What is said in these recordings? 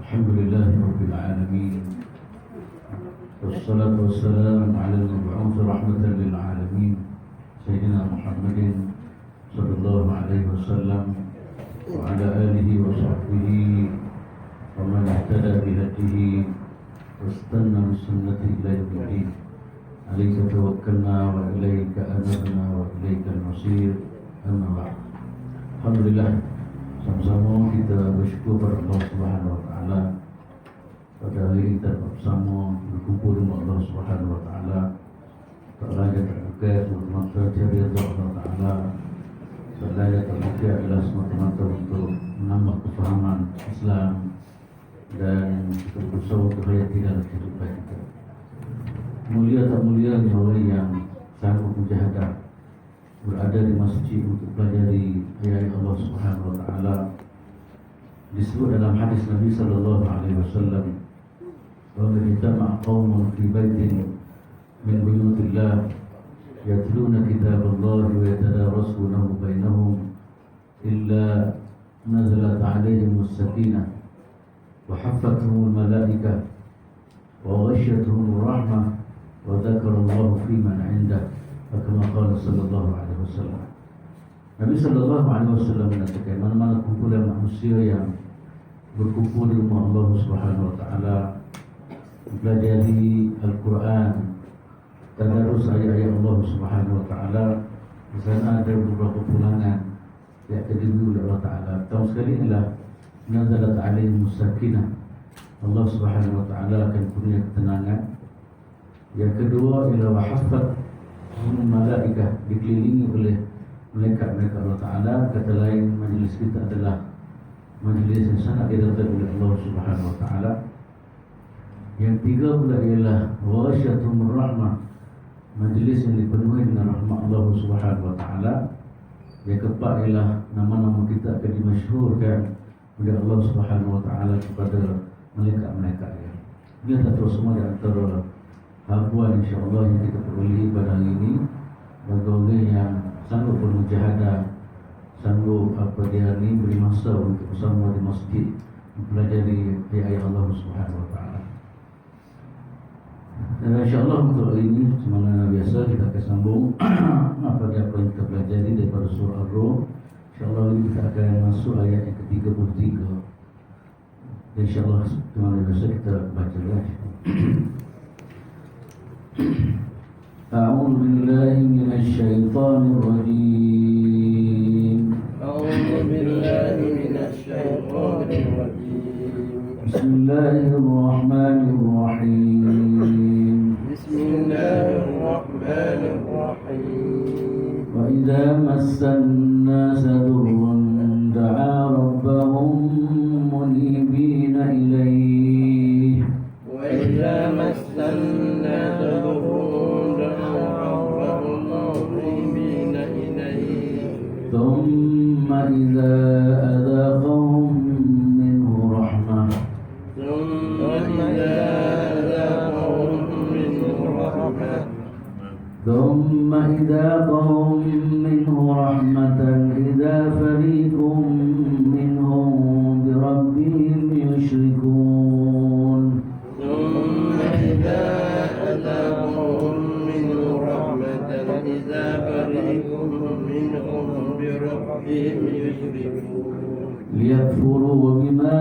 الحمد لله رب العالمين والصلاة والسلام على المبعوث رحمة للعالمين سيدنا محمد صلى الله عليه وسلم وعلى آله وصحبه ومن اهتدى بهديه واستنى بسنته إلى يوم الدين. عليك توكلنا وإليك أنبنا وإليك المصير. أما بعد. Alhamdulillah, sama-sama kita bersyukur kepada Allah Subhanahu Wa Taala. Pada hari ini kita bersama berkumpul dengan Allah Subhanahu Wa Taala. Tak lain tak bukan semata-mata cari Allah Taala. Tak lain tak bukan adalah semata-mata untuk menambah kefahaman Islam dan kita berusaha untuk hayati dalam kehidupan kita. Mulia tak mulianya orang yang sanggup mujahadah berada di masjid untuk pelajari ayat Allah Subhanahu Wa Taala. Disebut dalam hadis Nabi sallallahu alaihi wasallam, "Wa ijtama'a qaumun fi baitin min buyutillah yatluna kitaballahi wa yatadarasunahu bainahum illa nazalat 'alaihim as-sakinah wa haffathum al-malaikah wa ghashiyatuhum ar-rahmah wa dzakara Allahu fi man 'indah." Kama qala sallallahu alaihi wasallam. Nabi sallallahu alaihi wasallam mengatakan, mana-mana kumpulan manusia yang berkumpul di rumah Allah Subhanahu Wa Taala, mempelajari Al-Quran, tadarus ayat-ayat Allah Subhanahu Wa Taala, di sana ada beberapa pulangan yang terdiri oleh Allah Taala. Tahun sekali ialah nazalat alaihim sakinah. Allah Subhanahu Wa Taala akan punya ketenangan. Yang kedua ialah wahaffat malaikah, dikelilingi oleh malaikat-malaikat Allah Ta'ala. Kata lain, majlis kita adalah majlis yang sangat diridai oleh Allah Subhanahu Wa Ta'ala. Yang tiga pula ialah ghasyatul rahmah, majlis yang dipenuhi dengan rahmat Allah Subhanahu Wa Ta'ala. Yang keempat ialah nama-nama kita akan dimasyhurkan oleh Allah Subhanahu Wa Ta'ala kepada malaikat-malaikatnya. Ini satu semua di antara habuan insyaAllah yang kita perolehi pada hari ini bagi orang yang sanggup bermujahadah, sanggup di hari ini beri masa untuk bersama di masjid mempelajari ayat Allah Subhanahu Wa Taala. Dan insyaAllah untuk hari ini semana biasa kita akan sambung apa yang kita pelajari daripada surah Ar-Rum. InsyaAllah ini kita akan masuk ayat yang ke-33. InsyaAllah semana biasa kita baca ya. أعوذ بالله من الشيطان الرجيم. أعوذ بالله من الشيطان الرجيم. بسم الله الرحمن الرحيم. بسم الله الرحمن الرحيم. وإذا مس الناس ضر دعا ربهم منيبين إليه. وإذا مس الناس ضر دعوا ربهم منيبين إليه. ثم إذا أذاقهم منه رحمة. ثم إذا أذاقهم منه رحمة. ثم إذا قهم منه رحمة إذا فريق منهم بربهم يشركون. ثم إذا أذاقهم منه رحمة إذا فريق منهم بربهم يشركون. ليكفروا بما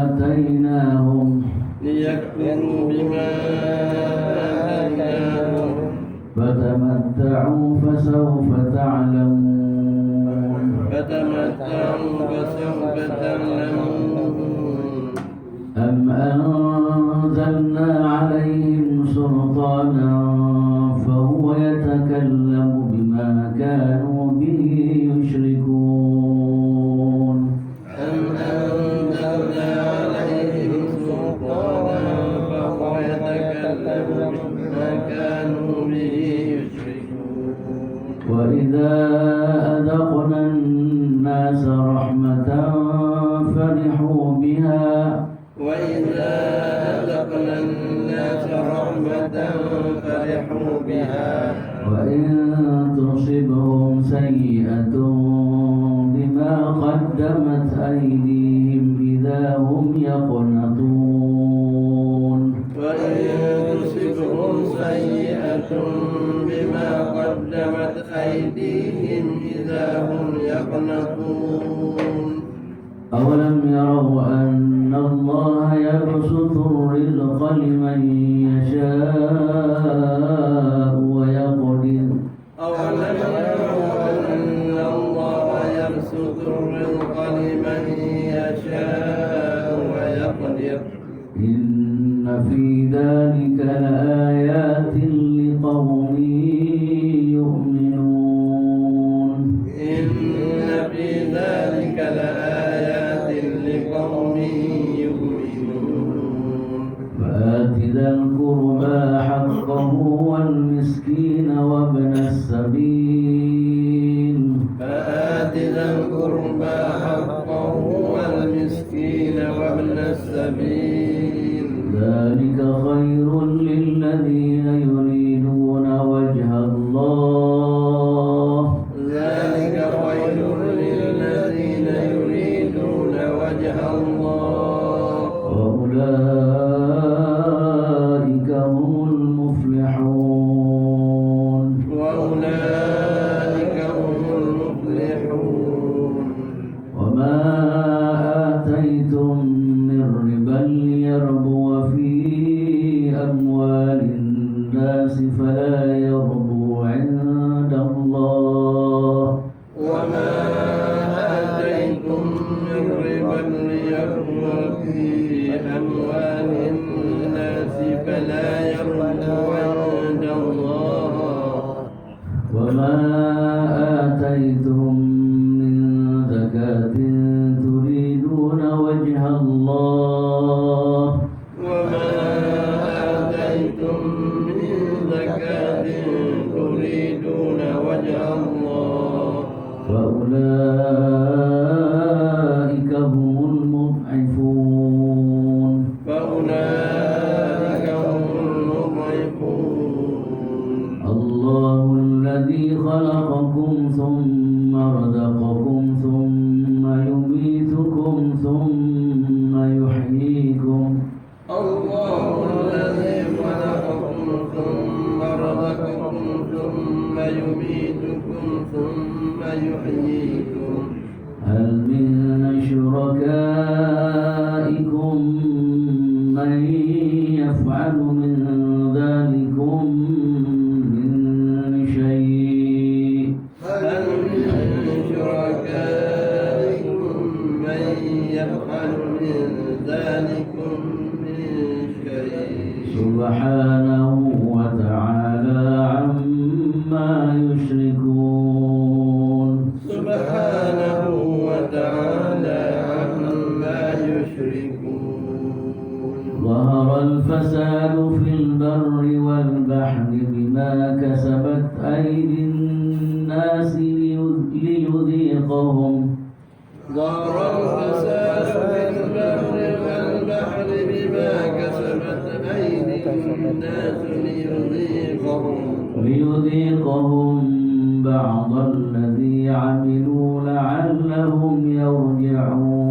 آتيناهم. ليكفروا بما آتيناهم. فتمتعوا فسوف تعلمون. فتمتعوا فسوف تعلمون. أم أنزلنا عليهم سلطانا فهو يتكلم بما كانوا به يشركون. أم أنزلنا عليهم سلطانا فهو يتكلم بما كانوا به يشركون. وإذا أذقنا الناس رحمة فرحوا بها. وإذا أذقنا الناس رحمة فرحوا بها. وإن تصبهم سيئة بما قدمت قدمت أيديهم إذا هم يقنطون وإن تصبهم سيئة بما قدمت أيديهم إذا هم يقنطون أولم يروا أن الله يبسط الرزق لمن يشاء ويقدر أولم يروا أن الله يبسط الرزق لمن يشاء ويقدر إن في ذلك لآيات لقوم يؤمنون إن في ذلك لآيات لقوم يؤمنون فآت ذا القربى حقه والمسكين وابن السبيل فآت ذا القربى حقه والمسكين وابن السبيل ذلك خير للذين يريدون وجه الله ذلك خير للذين يريدون وجه الله وأولئك هم المفلحون وأولئك هم المفلحون وما آتيتم من ربا ليربو في أموال الناس فلا يربو عند الله وما آتيتم من ربا ليربو في أموال الناس فلا يربو عند الله وما آتيتم من زكاة تريدون وجه الله وما آتيتم من زكاة تريدون وجه الله فأولئك هم المضعفون فأولئك هم المضعفون الله الذي خلقكم ثم رزقكم ثم يميتكم ثم يحييكم الله الذي خلقكم ثم رزقكم ثم يميتكم ثم يحييكم هل من شركائكم من يفعل من ذلكم من شيء هل من شركائكم من يفعل من ذلكم من شيء سبحانه وتعالى عما يشركون سبحانه وتعالى عما يشركون ظهر الفساد في البر والبحر بما كسبت أيدي الناس ليذيقهم ظهر الفساد في البر والبحر بما كسبت أيدي الناس ليذيقهم بعض الذي عملوا لعلهم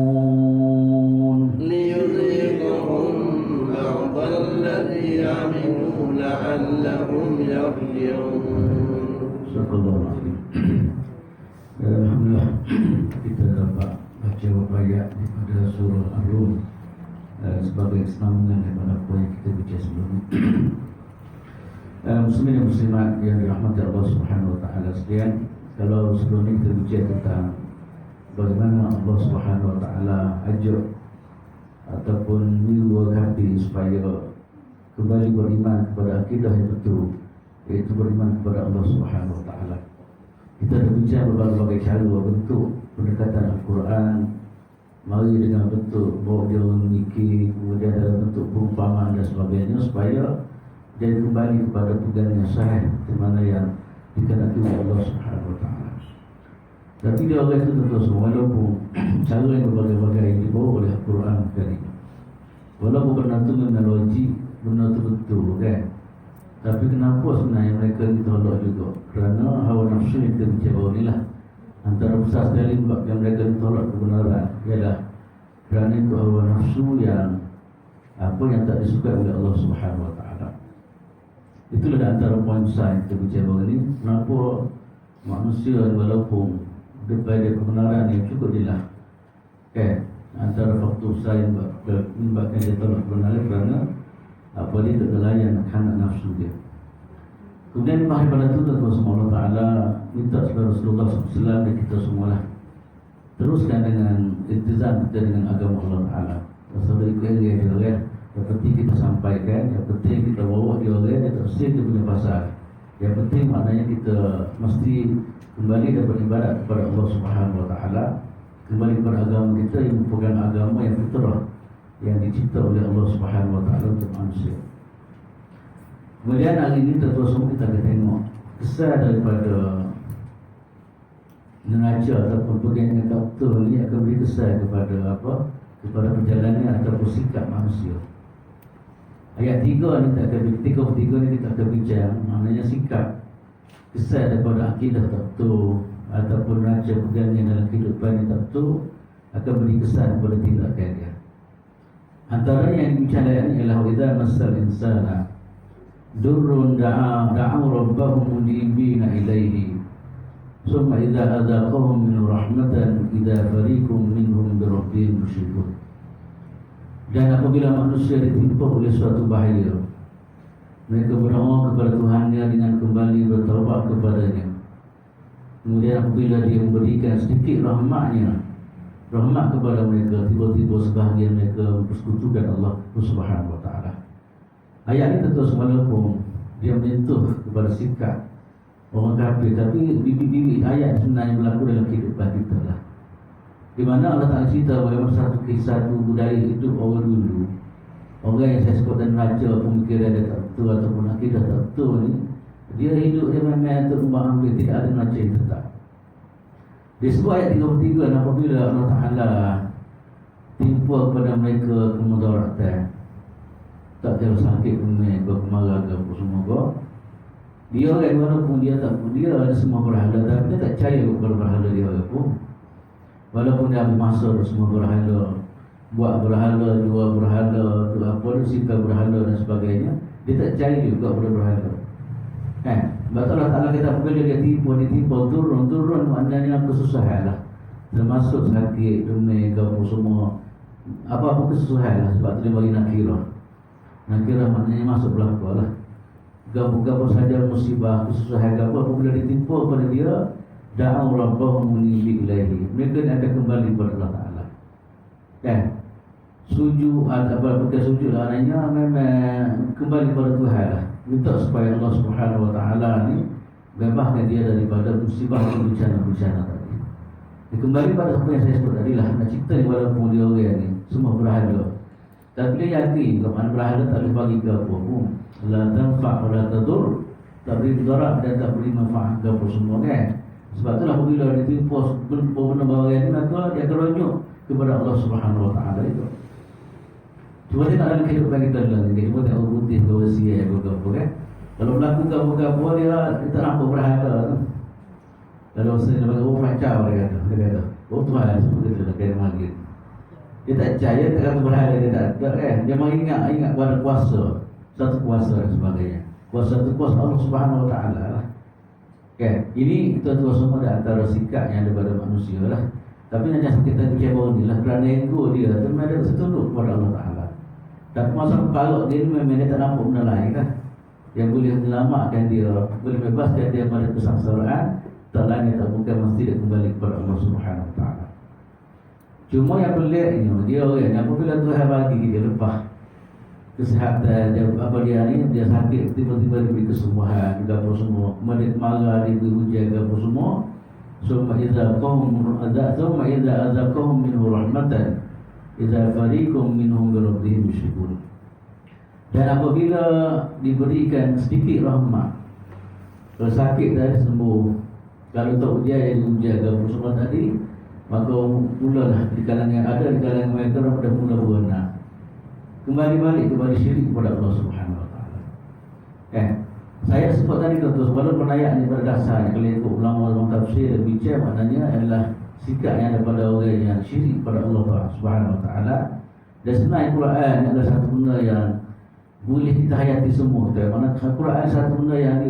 يرجعون ليذيقهم بعض الذي عملوا لعلهم يرجعون. صدق الله العظيم. Alhamdulillah kita dapat baca beberapa ayat daripada surah Ar-Rum sebagai sambungan daripada apa yang kita baca sebelum ini. Muslimin dan muslimat yang dirahmati Allah Subhanahu wa taala sekalian, kalau sebelum ini kita bicara tentang bagaimana Allah Subhanahu wa taala ajak ataupun menyuruh hati supaya kembali beriman kepada akidah yang betul, iaitu beriman kepada Allah Subhanahu wa taala. Kita dah bincang berbagai cara bentuk pendekatan Al-Quran, mari dengan bentuk bawa dia memikir, kemudian dalam bentuk perumpamaan dan sebagainya, supaya dia kembali kepada pegangan yang sahih di mana yang dikehendaki oleh Allah Subhanahu wa taala. Tapi dia orang itu tentu semua, walaupun cara yang berbagai-bagai yang dibawa oleh Al-Quran Karim, walaupun benda itu analogi, benda itu betul kan, tapi kenapa sebenarnya mereka ditolak juga? Kerana hawa nafsu yang kita bicara bawah ni lah. Antara besar sekali sebab yang mereka ditolak kebenaran ialah kerana itu hawa nafsu yang tak disukai oleh Allah Subhanahu Wa Taala. Itulah antara poin besar yang kita bicara ini. Kenapa manusia walaupun kepada kebenaran yang cukup jelas, antara faktor besar yang menyebabkan dia tolak kebenaran kerana dia tak terlayan hawa nafsu dia. Kemudian hari pada itu Tuhan Allah Ta'ala minta kepada Rasulullah SAW dan kita semualah teruskan dengan intizam kita dengan agama Allah Ta'ala. Rasulullah ikut dia yang penting kita sampaikan, yang penting kita bawa dia orang, dia tak mesti dia punya pasal. Yang penting maknanya kita mesti kembali dan beribadat kepada Allah Subhanahu Wa Ta'ala, kembali kepada agama kita yang merupakan agama yang fitrah yang dicipta oleh Allah Subhanahu Wa Ta'ala untuk manusia. Kemudian hari ini tentu semua kita akan tengok kesan daripada neraca ataupun pegangan doktor ni akan beri kesan kepada kepada perjalanan ataupun sikap manusia. Ayat 3 ni kita akan ni kita akan bincang maknanya sikap kesan daripada akidah doktor ataupun neraca pegangan dalam kehidupan ni doktor akan beri kesan kepada tindakan dia. Antara yang dibincangkan ialah idza massal insana durrun da'u rabbahum munibina ilaihi summa idza adzaqahum min rahmatan idza fariqum minhum bi rabbihim yusyrikun. Dan apabila manusia ditimpa oleh suatu bahaya, mereka berdoa kepada Tuhannya dengan kembali bertaubat kepadanya. Kemudian apabila dia memberikan sedikit rahmat kepada mereka, tiba-tiba sebahagian mereka mempersekutukan Allah Subhanahu Wa Ta'ala. Ayat ini tentu walaupun dia menyentuh kepada sikap orang kafir, tapi bibit-bibit ayat sebenarnya berlaku dalam kehidupan kita lah. Di mana Allah Ta'ala cerita bagaimana satu budaya hidup orang dulu, orang yang saya sebut dan raja pemikiran dia tertentu ataupun akidah tertentu ni, dia hidup dia memang terumbang ambing, tidak ada neraca yang tetap. Disebut ayat 33, apabila Allah Ta'ala timpa kepada mereka kemudaratan, tak jauh sakit umai ke kemarah ke apa semua ke, dia orang walaupun dia ada semua berhala, tapi dia tak percaya kepada berhala dia pun. Walaupun dia ambil masa semua berhala, buat berhala, jual berhala, sikap berhala dan sebagainya, dia tak percaya juga kepada berhala. Sebab Allah Ta'ala kata apabila dia ditimpa turun maknanya kesusahan lah, termasuk sakit, umai ke apa semua, apa-apa kesusahan lah. Sebab tu dia bagi nakirah. Nakirah maknanya masuk belakang lah. Gapa-gapa saja musibah, kesusahan gapa, apabila ditimpa pada dia, da'u rabbahum munibina ilaihi, mereka akan kembali kepada Allah Ta'ala. Sujud ataupun sujud lah, maknanya memang kembali kepada Tuhan lah. Minta supaya Allah Subhanahu Wa Ta'ala ni bebaskan dia daripada musibah dan bencana-bencana tadi. Dia kembali pada apa yang saya sebut tadi lah. Nak cerita ni walaupun dia orang ni semua berhala, tapi dia yakin kalau mana berhala tak boleh bagi ke apa pun. La tanfa' wa la tadur, tak beri mudarat dan tak beri manfaat ke apa semua kan. Sebab itulah apabila ditimpa benda barang ni, maka dia akan rujuk kepada Allah Subhanahu Wa Ta'ala itu. Cuba tengok dalam kehidupan kita dulu ni, cuba tengok putih ke usia apa kan. Kalau berlaku apa-apa dia tak nampak berhala tu. Kalau usia dia bagi kacau dia kata Tuhan sebut kita dah kaya maghrib. Dia tak percaya, tak kata berhala, dia tak ada kan. Dia ingat pada kuasa, satu kuasa dan sebagainya. Kuasa itu kuasa Allah Subhanahu Wa Ta'ala lah. Okay. Ini tuan-tuan semua dah antara sikap yang ada pada manusia lah. Tapi hanya kita bicara ni lah, kerana ego dia memang dia tertunduk kepada Allah Ta'ala. Tapi masa kalau dia ni memang dia tak nampak benda lain kan, yang boleh menyelamatkan dia, boleh bebaskan dia pada kesengsaraan, tak lain tak bukan mesti dia kembali kepada Allah Subhanahu Wa Ta'ala. Cuma yang peliknya dia orang apabila Tuhan bagi dia lepas kesihatan dia, dia sakit, tiba-tiba diberi kesembuhan juga apa semua, kemudian marah diberi hujan apa semua, summa idza azaqahum minhu rahmatan idza fariqum minhum bi rabbihim yusyrikun. Dan apabila diberikan sedikit rahmat, kalau sakit dah sembuh, kalau tak hujan jadi hujan apa semua tadi, maka mulalah di kalangan mereka dah mula berenang, kembali balik kepada syirik kepada Allah Subhanahu Wa Ta'ala. Saya sebut tadi tuan-tuan, walaupun ayat ini berdasarnya kalau ikut ulama-ulama tafsir bincang, maknanya adalah sikap yang daripada orang yang syirik pada Allah Subhanahu Wa Taala. Dan sebenarnya Quran adalah satu benda yang boleh kita hayati semua. Mana Quran satu benda yang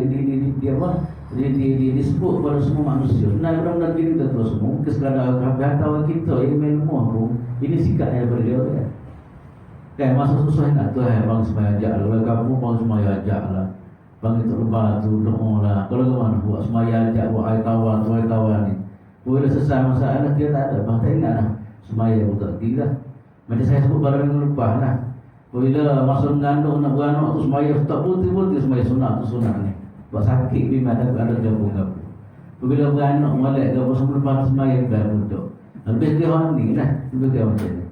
disebut pada semua manusia. Sebenarnya benda-benda kita tuan semua, mungkin sekadar pengetahuan kita yang ilmu pun ini sikapnya daripada dia kan. Kan masa susah nak Tuhan bang semaya ajak lah. Kalau kamu bang semaya ajak lah. Bang itu lepas tu doa lah. Kalau ke mana buat semaya ajak, buat air tawar ni. Bila selesai masalah dia tak ada. Bang tak ingat lah. Semaya pun tak kira. Macam saya sebut pada minggu lepas lah. Bila masa mengandung nak beranak tu semaya tak putih-putih semaya sunat tu sunat ni. Buat sakit memang ada jambung apa. Bila beranak molek ke apa sebelum lepas semaya kan untuk. Lebih kira ni lah. Lebih kira macam ni.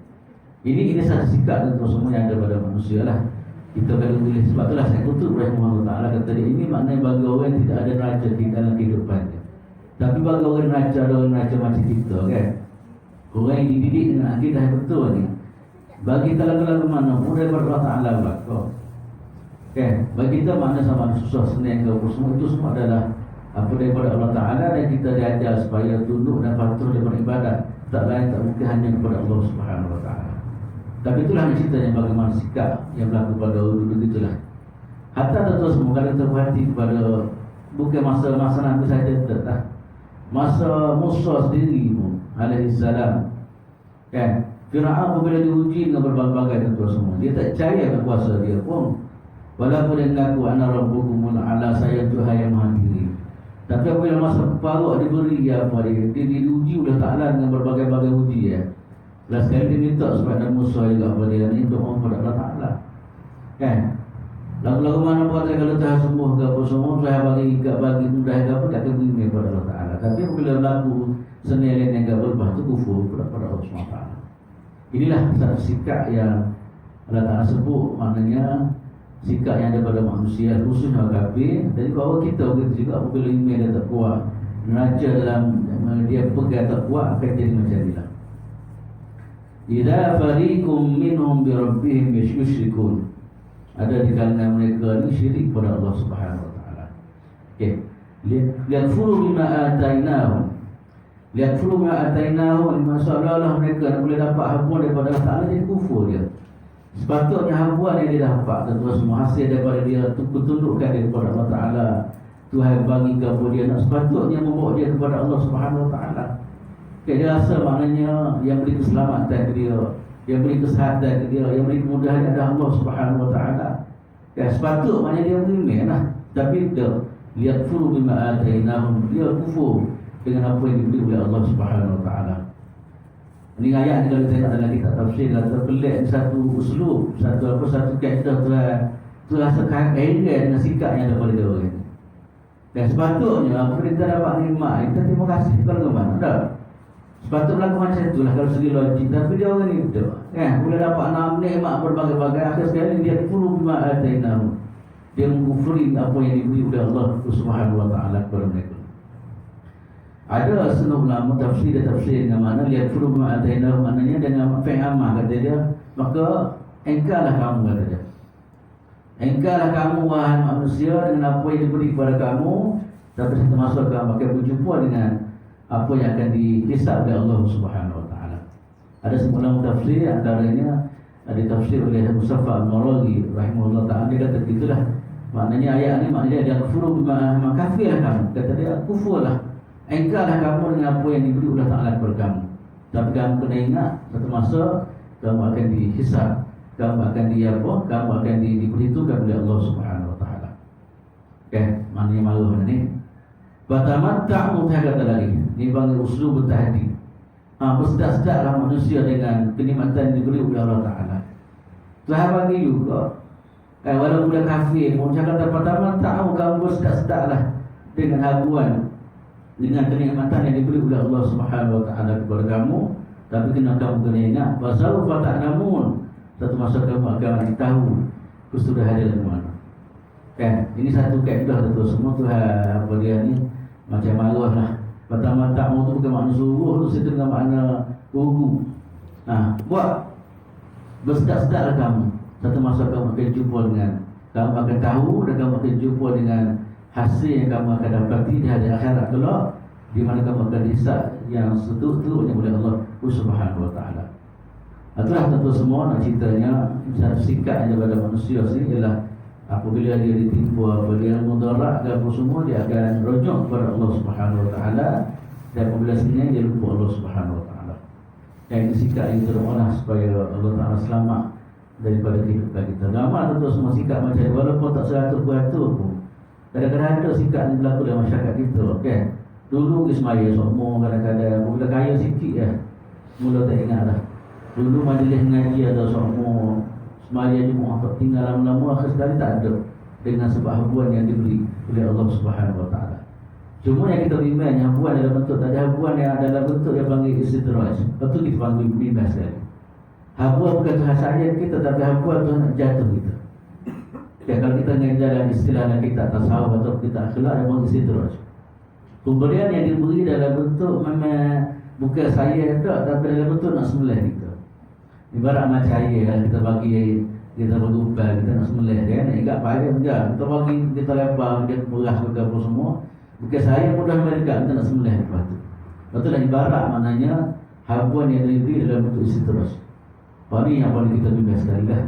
Ini satu sikap untuk semua yang ada pada manusia lah. Kita kalau boleh, sebab itulah saya kutuk Rahimahullah Ta'ala kata dia, ini maknanya bagi orang yang tidak ada raja di dalam kehidupannya. Tapi bagi orang raja, ada orang raja macam kita kan, orang yang dididik dengan akidah yang betul ni, bagi kita lagu-lagu mana pun daripada Allah Ta'ala belakang kan, bagi kita mana sama susah senang ke apa semua, itu semua adalah apa daripada Allah Ta'ala. Dan kita diajar supaya tunduk dan patuh daripada ibadat, tak lain tak mungkin hanya kepada Allah Subhanahu Wa Ta'ala. Tapi itulah ceritanya bagaimana sikap yang berlaku pada dulu itulah. Hatta tentu semua kalau kita perhati kepada bukan masa Nabi saja tak. Masa Musa sendiri pun alaihi salam kan, Fir'aun apabila diuji dengan berbagai tentu semua, dia tak percaya pada kuasa dia pun. Walaupun dia mengaku ana rabbukumul ala, saya Tuhan yang Maha Tinggi. Tapi apabila masa parut diberi apa dia diuji oleh Ta'ala dengan berbagai-bagai uji ya. Last sekali dia minta supaya Nabi Musa juga apa dia ni doa kepada Allah Ta'ala kan. Lagu-lagu mana pun kata kalau Tuhan sembuh ke apa semua, Tuhan bagi mudah ke apa, tak kebumi kepada Allah Ta'ala. Tapi bila berlaku senilai yang tak berubah tu kufur kepada Allah SWT. Inilah satu sikap yang Allah Ta'ala sebut, maknanya sikap yang ada pada manusia khususnya kafir. Jadi bahawa kita begitu juga apabila iman dia tak kuat, neraca dalam dia pegang tak kuat, akan jadi macam inilah. Idza fariqum minhum bi rabbihim yushrikun. Ada di kalangan mereka ni syirik pada Allah Subhanahu Wa Taala. Okey. Liakfuru bima atainahum. Liakfuru bima atainahum, masalah mereka nak boleh dapat hapuan daripada Allah Taala, jadi kufur dia. Sepatutnya hapuan yang dia dapat tentu semua hasil daripada dia bertundukkan dia kepada Allah Taala. Tuhan bagi kepada dia, nak sepatutnya membawa dia kepada Allah Subhanahu Wa Taala. Dia rasa maknanya yang beri keselamatan ke dia, yang beri kesihatan ke dia, yang beri kemudahan adalah Allah Subhanahu Wa Taala. Ya, sepatutnya maknanya dia beriman lah. Tapi dia liakfuru bima atainahum, dia kufur dengan apa yang diberi oleh Allah Subhanahu Wa Taala. Ini ayat ni kalau kita dalam kitab tafsir, atau pelik satu uslub, satu kaedah tu rasa kaitan dengan sikap yang daripada dia orang ni. Dan sepatutnya apa kita dapat nikmat, kita terima kasih kalau ke mana dah. Sepatutnya berlaku macam itulah kalau segi logik. Tapi dia orang ni betul boleh dapat nikmat berbagai-bagai, akhir sekali dia kufur bima atainahum, dia mengkufuri apa yang diberi oleh Allah Subhanahu Wa Taala kepada mereka. Ada setengah ulama tafsir dengan mana lihat kufur bima atainahum, maknanya dengan fi'il amah kata dia, maka engkaulah kamu kata dia, engkaulah kamu wahai manusia dengan apa yang diberi kepada kamu. Tapi termasuk kamu akan berjumpa dengan apa yang akan dihisab oleh Allah Subhanahu Wa Taala. Ada sebuah tafsir, antaranya ada tafsir oleh Mustafa Al-Maraghi rahimahullah Taala, dia kata gitulah. Maknanya ayat ni maknanya dia kufur bima, kafirlah kamu. Kata dia kufurlah, engkaulah kamu dengan apa yang diberi oleh Taala kepada kamu. Tapi kamu kena ingat satu masa kamu akan dihisab, kamu akan kamu akan diperhitungkan oleh Allah Subhanahu Wa Taala. Okey, maknanya malu ni. Batamatta'u, kata lagi. Ini panggil uslub bertahdid. Bersedak-sedaklah manusia dengan kenikmatan yang diberi oleh Allah Ta'ala. Tuhan bagi juga. Walaupun dah kafir pun, saya kata batamatta'u, kamu bersedak-sedaklah dengan habuan, dengan kenikmatan yang diberi oleh Allah Subhanahu Wa Ta'ala kepada kamu. Tapi kamu kena ingat, fasawfa ta'lamun, satu masa kamu akan tahu kesudahan dia di mana. Kan? Ini satu kaedah tu semua Tuhan apa dia ni macam marah lah. Pertama takmu tu bukan makna suruh, tu situ dengan makna ugu. Buat bersedak-sedaklah kamu. Satu masa kamu akan jumpa dengan Kamu akan tahu dan kamu akan jumpa dengan hasil yang kamu akan dapati di hari akhirat kelak, di mana kamu akan dihisab yang seterusnya oleh Allah Subhanahu wa taala. Itulah tentu semua nak ceritanya satu sikap yang daripada manusia sini ialah apabila dia ditimpa dia mudarat dan apa semua, dia akan rujuk kepada Allah Subhanahu wa taala, dan apabila sini dia lupa Allah Subhanahu wa taala. Yang ini sikap yang termolah supaya Allah Taala selamat daripada kehidupan kita. Ramai tentu semua sikap macam ni, walaupun tak 100% pun kadang-kadang ada sikap yang berlaku dalam masyarakat kita, kan? Dulu pergi semaya semua, kadang-kadang bila kaya sikit mula tak ingat dah. Dulu majlis ngaji ada semua, semaya Jumaat tak tinggal lama-lama, akhir sekali tak ada, dengan sebab habuan yang diberi oleh Allah Subhanahu wa taala. Cuma yang kita bimbang habuan dalam bentuk, tak ada habuan yang dalam bentuk yang panggil istidraj. Lepas tu kita panggil bimbang sekali. Habuan bukan Tuhan sayang kita, tapi habuan Tuhan nak jatuh kita. Ya, kalau kita mengajar istilah yang kita tasawuf atau kita akhlak, yang panggil istidraj. Pemberian yang diberi dalam bentuk memang bukan saya tak, tapi dalam bentuk nak sembelih kita. Ibarat macam air kan, kita bagi upah, kita nak sembelih kan, ingat payah enggak, kita bagi, kita lepas, kita beras ke apa semua. Bukan saya mudah mereka, kita nak sembelih lepas tu. Lepas tu dah ibarat maknanya habuan yang diberi dalam bentuk istidraj. Ini yang paling kita bimbang sekali lah.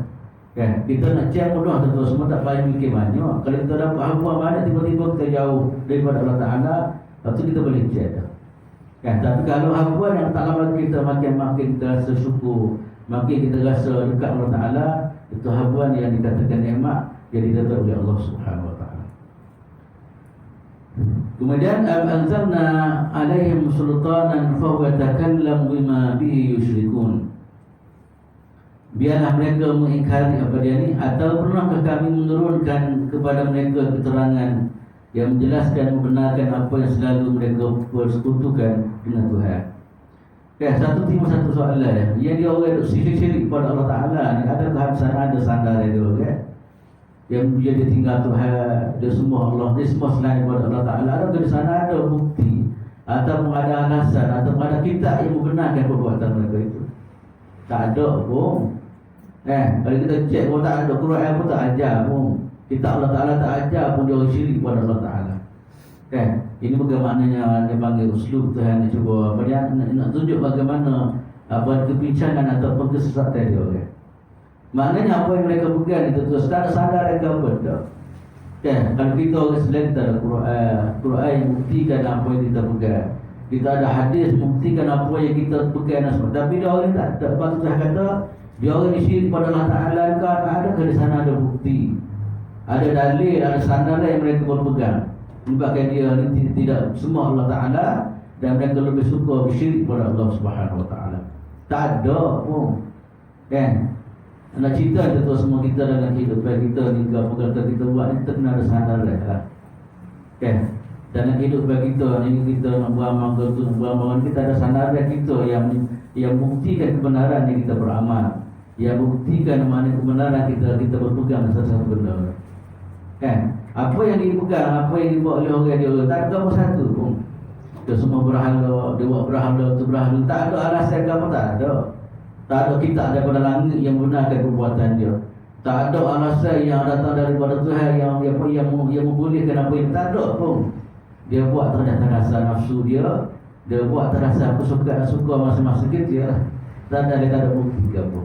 Kan? Kita nak cek mudah tentu semua, tak payah mikir banyak. Kalau kita dapat habuan banyak, tiba-tiba kita jauh daripada Allah Ta'ala, lepas tu kita boleh cek dah. Kan? Tapi kalau habuan yang tak lama kita makin kita rasa syukur, makin kita rasa dekat Allah Ta'ala, itu habuan yang dikatakan nikmat yang didapat oleh Allah Subhanahu wa taala. Kemudian anzalna alaihim sultanan fa huwa takallam bima bihi yusyrikun. Biarlah mereka mengingkari apa dia ni, atau pernahkah kami menurunkan kepada mereka keterangan yang menjelaskan membenarkan apa yang selalu mereka persekutukan dengan Tuhan. Satu timur satu soalan yang dia orang syirik kepada Allah Ta'ala ni, adakah ada sandar dia kan? Yang dia tinggal Tuhan, dia semua Allah, dia semua selain kepada Allah Ta'ala. Adakah di sana ada bukti atau ada alasan atau ada kitab yang membenarkan perbuatan mereka itu? Tak ada pun. Kalau kita cek pun tak ada, Quran pun tak ajar pun, kitab Allah Ta'ala tak ajar pun dia orang syirik kepada Allah Ta'ala. Ini bukan maknanya dia panggil uslub Tuhan nak cuba apa dia nak tunjuk bagaimana apa kebincangan ataupun kesesatan dia kan. Maknanya apa yang mereka pegang itu terus tak ada sadar mereka apa tak. Kalau kita orang selain kita ada Quran yang buktikan apa yang kita pegang, kita ada hadis buktikan apa yang kita pegang dan sebagainya. Tapi dia orang tak ada. Lepas tu saya kata dia orang syirik pada Allah Ta'ala, adakah di sana ada bukti, ada dalil, ada sandaran yang mereka berpegang menyebabkan dia ini tidak semua Allah Ta'ala, dan mereka lebih suka bersyirik pada Allah Subhanahu wa taala. Tak ada pun. Nak cerita itu semua kita dalam kehidupan kita ni, apa kata kita buat ni, kita kena ada sandaran lah. Dalam kehidupan kita ni, kita nak beramal ke tu, nak beramal, kita ada sandaran kita yang buktikan kebenaran yang kita beramal, yang buktikan mana kebenaran kita berpegang satu-satu benda. Apa yang dipegang, apa yang dibuat oleh orang dia, tak ada apa satu pun. Dia semua berhala, dia buat berhala tu berhala, tak ada alasan apa, tak ada. Tak ada kitab daripada langit yang benarkan perbuatan dia. Tak ada alasan yang datang daripada Tuhan yang membolehkan apa yang tak ada pun. Dia buat terhadap rasa nafsu dia buat terhadap suka masing-masing kita. Tak ada bukti ke apa.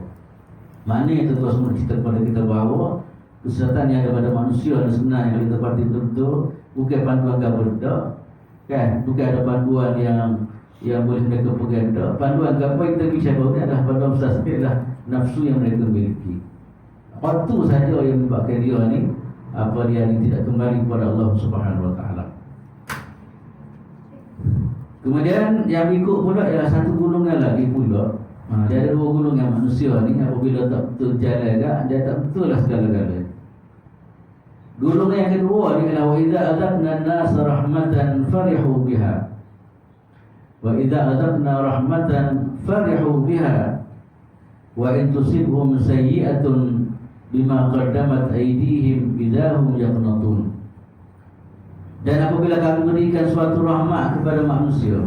Maknanya itu terus kita kepada kita bahawa kesesatan yang ada pada manusia dan sebenarnya kalau kita parti betul-betul bukan panduan gaberda, bukan ada panduan yang boleh mereka pegang. Panduan apa yang kita bicara ini adalah panduan besar sekali, adalah nafsu yang mereka miliki. Itu saja yang menyebabkan dia ni tidak kembali kepada Allah Subhanahu wa taala. Kemudian yang ikut pula ialah satu golongan lagi pula. Dia ada dua golongan manusia ni, apabila tak betul jalan dia tak betul lah segala-galanya. Golongan yang kedua ni ialah wa idza azabna an-nas rahmatan farihu biha. Wa idza azabna rahmatan farihu biha wa in tusibhum sayyi'atun bima qaddamat aydihim idahum yaqnatun. Dan apabila kami berikan suatu rahmat kepada manusia,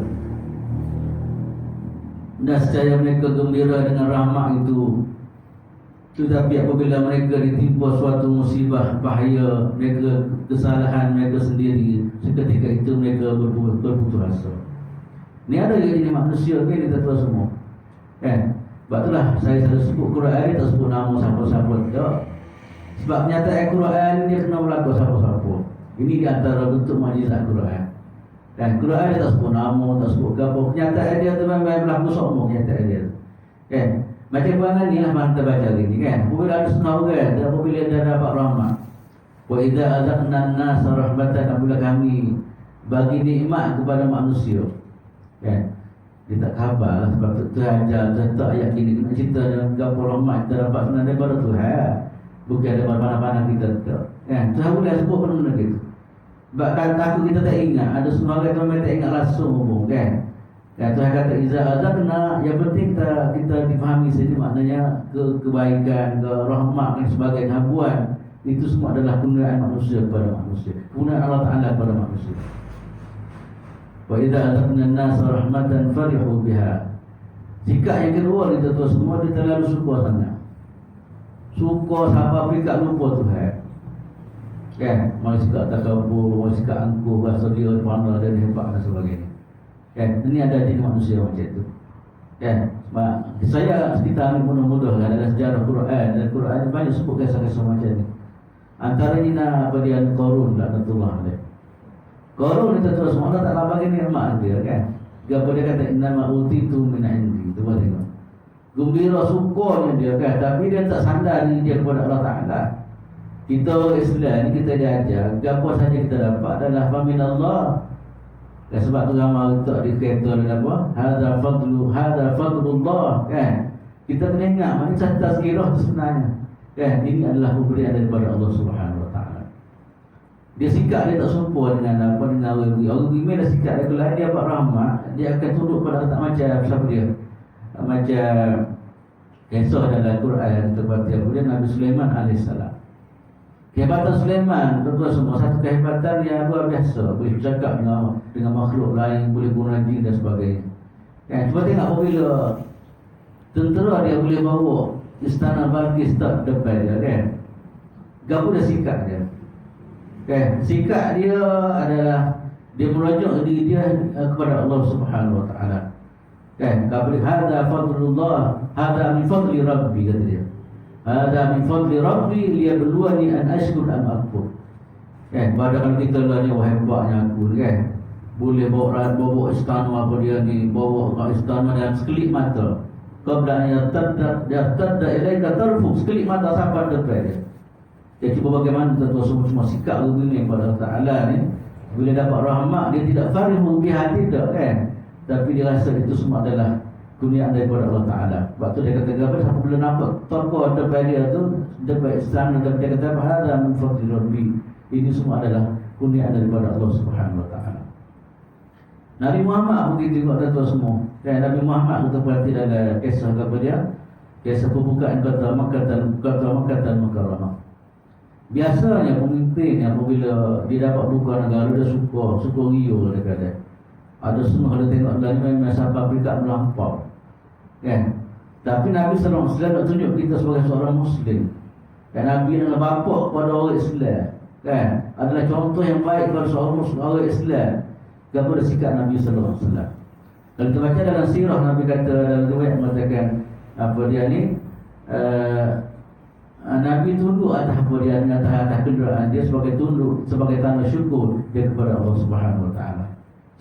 dan secara mereka gembira dengan rahmat itu, Tetapi apabila mereka ditimpa suatu musibah, bahaya, mereka kesalahan mereka sendiri, seketika itu mereka berputus asa. Ni ada yang jadi manusia kan, kita tahu semua kan. Sebab itulah saya selalu sebut Quran ni tak sebut nama siapa-siapa tak. Sebab kenyataan Quran ni dia kena berlaku siapa-siapa. Ini di antara bentuk mukjizat Quran. Dan Quran dia tak sebut nama, tak sebut apa. Kenyataan dia tu memang berlaku semua kenyataan dia kan. Macam bangan ni lah kita baca hari ni kan. Apabila ada setengah orang, dan apabila dia dapat rahmat, wa idza azaqna an-nasa rahmatan, apabila kami bagi nikmat kepada manusia kan. Dia tak khabar lah sebab tu ajar tak ayat gini kena cerita dengan gapo rahmat kita dapat sebenarnya daripada Tuhan, bukan daripada mana-mana kita tak kan. Tuhan boleh sebut benda gitu. Sebab kan takut kita tak ingat, ada semua orang yang tak ingat langsung umum kan. Dan Tuhan kata iza azabna, yang penting kita difahami sini maknanya kebaikan, ke rahmat dan sebagainya habuan itu semua adalah penggunaan manusia kepada manusia, penggunaan Allah Ta'ala kepada manusia. Wa idza azabna an-nasa rahmatan farihu biha. Sikap yang kedua kita tu semua dia terlalu suka sangat. Suka sampai fikir lupa Tuhan. Kan, mau sikap takabur, mau sikap angkuh, rasa dia pandai dan hebat dan sebagainya. Kan, ini ada di manusia macam itu. Kan, saya kita ni mudah-mudah dalam sejarah Quran, dan Quran banyak sebut kisah-kisah macam ni. Antaranya apa dia Qarun laknatullah alaih. Qarun itu terus Allah tak bagi nikmat dia kan. Dia kata innama utitu min indi. Tu tengok. Gembira sukanya dia kan, tapi dia tak sandar diri dia kepada Allah Taala. Kita orang Islam ni kita diajar apa saja kita dapat adalah faminallah. Dan sebab tu ramai tak dikata dengan apa? Hadza fadlullah kan. Kita kena ingat mana tazkirah tu sebenarnya. Kan, ini adalah pemberian daripada Allah Subhanahu Wa Taala. Dia sikap dia tak serupa dengan apa dengan orang beriman dah sikap dia lain, dia dapat rahmat, dia akan tunduk pada tak macam siapa dia. Macam kisah dalam Quran seperti apa dia Nabi Sulaiman alaihissalam. Kehebatan Sulaiman tentu semua satu kehebatan yang luar biasa, boleh bercakap dengan makhluk lain, boleh guna jin dan sebagainya. Kan, cuba tengok apabila tentera dia boleh bawa istana Balqis tak depan dia kan. Gapo dah sikap dia. Kan, sikap dia adalah dia merujuk diri dia kepada Allah Subhanahu Wa Taala. Kan, gapo hadza fadlullah, hadza min fadli rabbi kata dia. Hadza min fadli rabbi liyabluwani an ashkur am akfur. Kan, padahal kita lah ni hebatnya aku kan. Boleh bawa istana apa dia ni, bawa istana dalam sekelip mata. Qabla an yartadda ilaika tarfu, sekelip mata sampai depan dia. Dia cuba bagaimana tentu semua sikap begini kepada Allah Ta'ala ni. Bila dapat rahmat, dia tidak farihu biha, tidak kan. Tapi dia rasa itu semua adalah kurniaan daripada Allah Ta'ala. Sebab tu dia kata apa, apabila nampak tokoh depan dia tu, depan istana, dia kata apa, hadza min fadli rabbi. Ini semua adalah kurniaan daripada Allah Subhanahu Wa Ta'ala. Nabi Muhammad begitu juga tentu semua. Dan Nabi Muhammad kita perhati dalam kisah apa dia, kisah pembukaan kota Makkah dan Mukarramah. Biasanya pemimpin yang apabila dia dapat buka negara, dia suka rio dia kata. Ada semua dia tengok dalam memang sampai peringkat melampau. Kan? Tapi Nabi sallallahu alaihi wasallam nak tunjuk kita sebagai seorang muslim. Dan Nabi adalah bapa kepada orang Islam. Kan? Adalah contoh yang baik kepada seorang muslim, orang Islam. Kepada sikap Nabi sallallahu alaihi wasallam. Kalau kita baca dalam sirah, Nabi kata dalam riwayat mengatakan apa dia ni, Nabi tunduk atas apa dia ni, atas kenderaan dia sebagai tunduk, sebagai tanda syukur dia kepada Allah Subhanahu Wa Taala.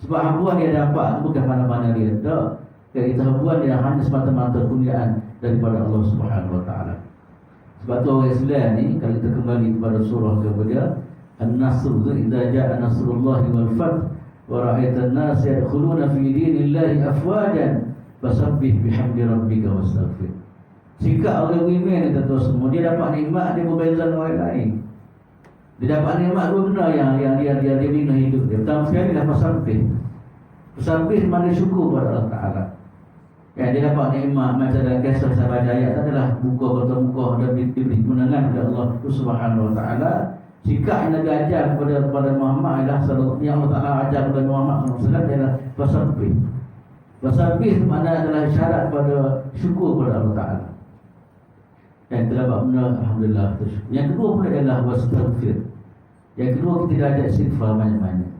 Sebab habuan dia dapat bukan mana-mana dia tak. Itu habuan dia hanya semata-mata kurniaan daripada Allah Subhanahu Wa Taala. Sebab tu orang Islam ni, kalau kita kembali kepada surah kepada An-Nasr, idza jaa nasrullahi wal fath wa ra'aitan nas yadkhuluna fi dinillahi afwajan fasabbih bihamdi rabbika wastaghfir. Sikap orang beriman itu semua, dia dapat nikmat, dia berbeza dengan orang lain. Dia dapat nikmat dua benda yang dia bina hidup dia. Pertama sekali adalah fasabbih. Fasabbih mana syukur kepada Allah Ta'ala. Yang dia dapat nikmat macam dalam kisah sahabat ayat adalah buka kota muka dan diberi kemenangan kepada Allah Subhanahu Wa Ta'ala. Sikap yang Nabi ajar kepada Muhammad adalah yang Allah Ta'ala ajar kepada Muhammad SAW adalah fasabbih. Fasabbih makna adalah syarat pada syukur kepada Allah Ta'ala. Yang terdapat benda, alhamdulillah. Yang kedua pula ialah wastaghfir. Yang kedua, kita dah ada istighfar banyak-banyak.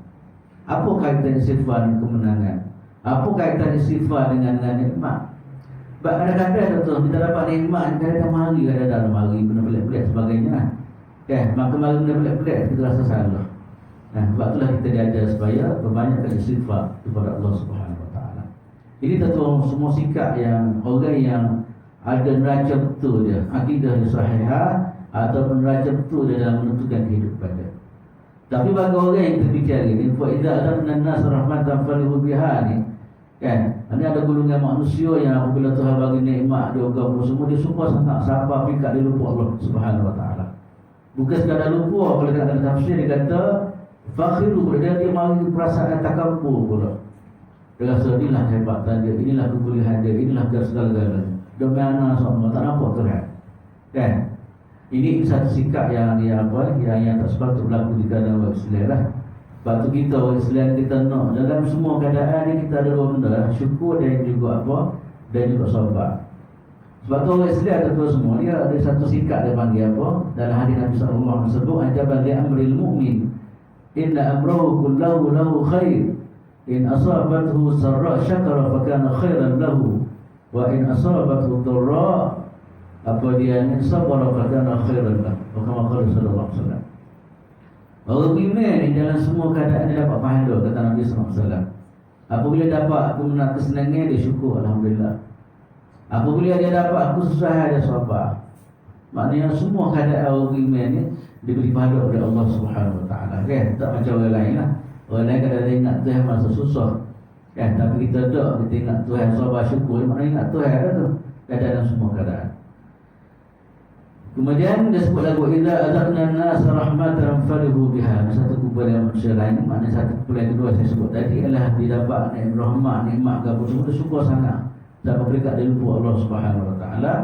Apa kaitan istighfar dengan kemenangan? Apa kaitan istighfar dengan nikmat? Sebab kadang-kadang tu kita dapat nikmat, kadang-kadang mari, kadang-kadang mari benda pelik-pelik sebagainya. Maka mari benda pelik-pelik kita rasa salah. Sebab itulah kita diajar supaya berbanyakkan istighfar kepada Allah Subhanahu Wa Taala. Ini tentu semua sikap yang orang yang ada neraca betul dia, akidah yang sahihah ataupun neraca betul dia dalam menentukan kehidupan dia. Tapi bagi orang yang terfikir ini, fa idza adabna an-nas rahmatan falihu biha ni, ini ada golongan manusia yang apabila Tuhan bagi nikmat dia apa semua dia suka sangat siapa fikir dia lupa Allah Subhanahu Wa Taala. Bukan sekadar lupa, kalau ada tafsir dia kata fakhiru, dia mari perasaan takabur pula. Dia rasa inilah kehebatan dia, inilah kebolehan dia, inilah segala-galanya. Dia mana semua tak nampak Tuhan. Ini satu sikap yang tak sepatutnya berlaku di kalangan orang Islam lah. Sebab tu kita orang Islam kita nak dalam semua keadaan ni kita ada ronda syukur dan juga dan juga sabar. Sebab tu orang Islam tu semua dia ada satu sikap dia panggil dalam hadis Nabi sallallahu alaihi wasallam sebut ajaban li amril mu'min inna amrahu kullahu lahu khair in asabathu sarra syakara fa kana khairan lahu wa in asabathu dharra dia ni sabara fa kana khairan lahu. Kama qala sallallahu alaihi wasallam. Orang beriman di dalam semua keadaan dia dapat pahala, kata Nabi sallallahu alaihi wasallam. Apabila dapat kemenangan kesenangan dia syukur alhamdulillah. Apabila dia dapat kesusahan dia sabar. Maknanya semua keadaan orang beriman ni diberi pahala oleh Allah Subhanahu Wa Taala. Tak macam orang lain lah. Orang lain kadang-kadang ingat Tuhan masa susah. Tapi kita tak, kita ingat Tuhan sabar syukur, maknanya ingat Tuhan ada tu. Dalam semua keadaan. Kemudian dia sebut lagu idza azaqna an-nas rahmatan farihu biha. Satu kumpulan manusia lain, maknanya satu kumpulan kedua saya sebut tadi ialah didapat nikmat apa semua syukur sangat. Dan berkat dari Allah Subhanahu Wa Taala.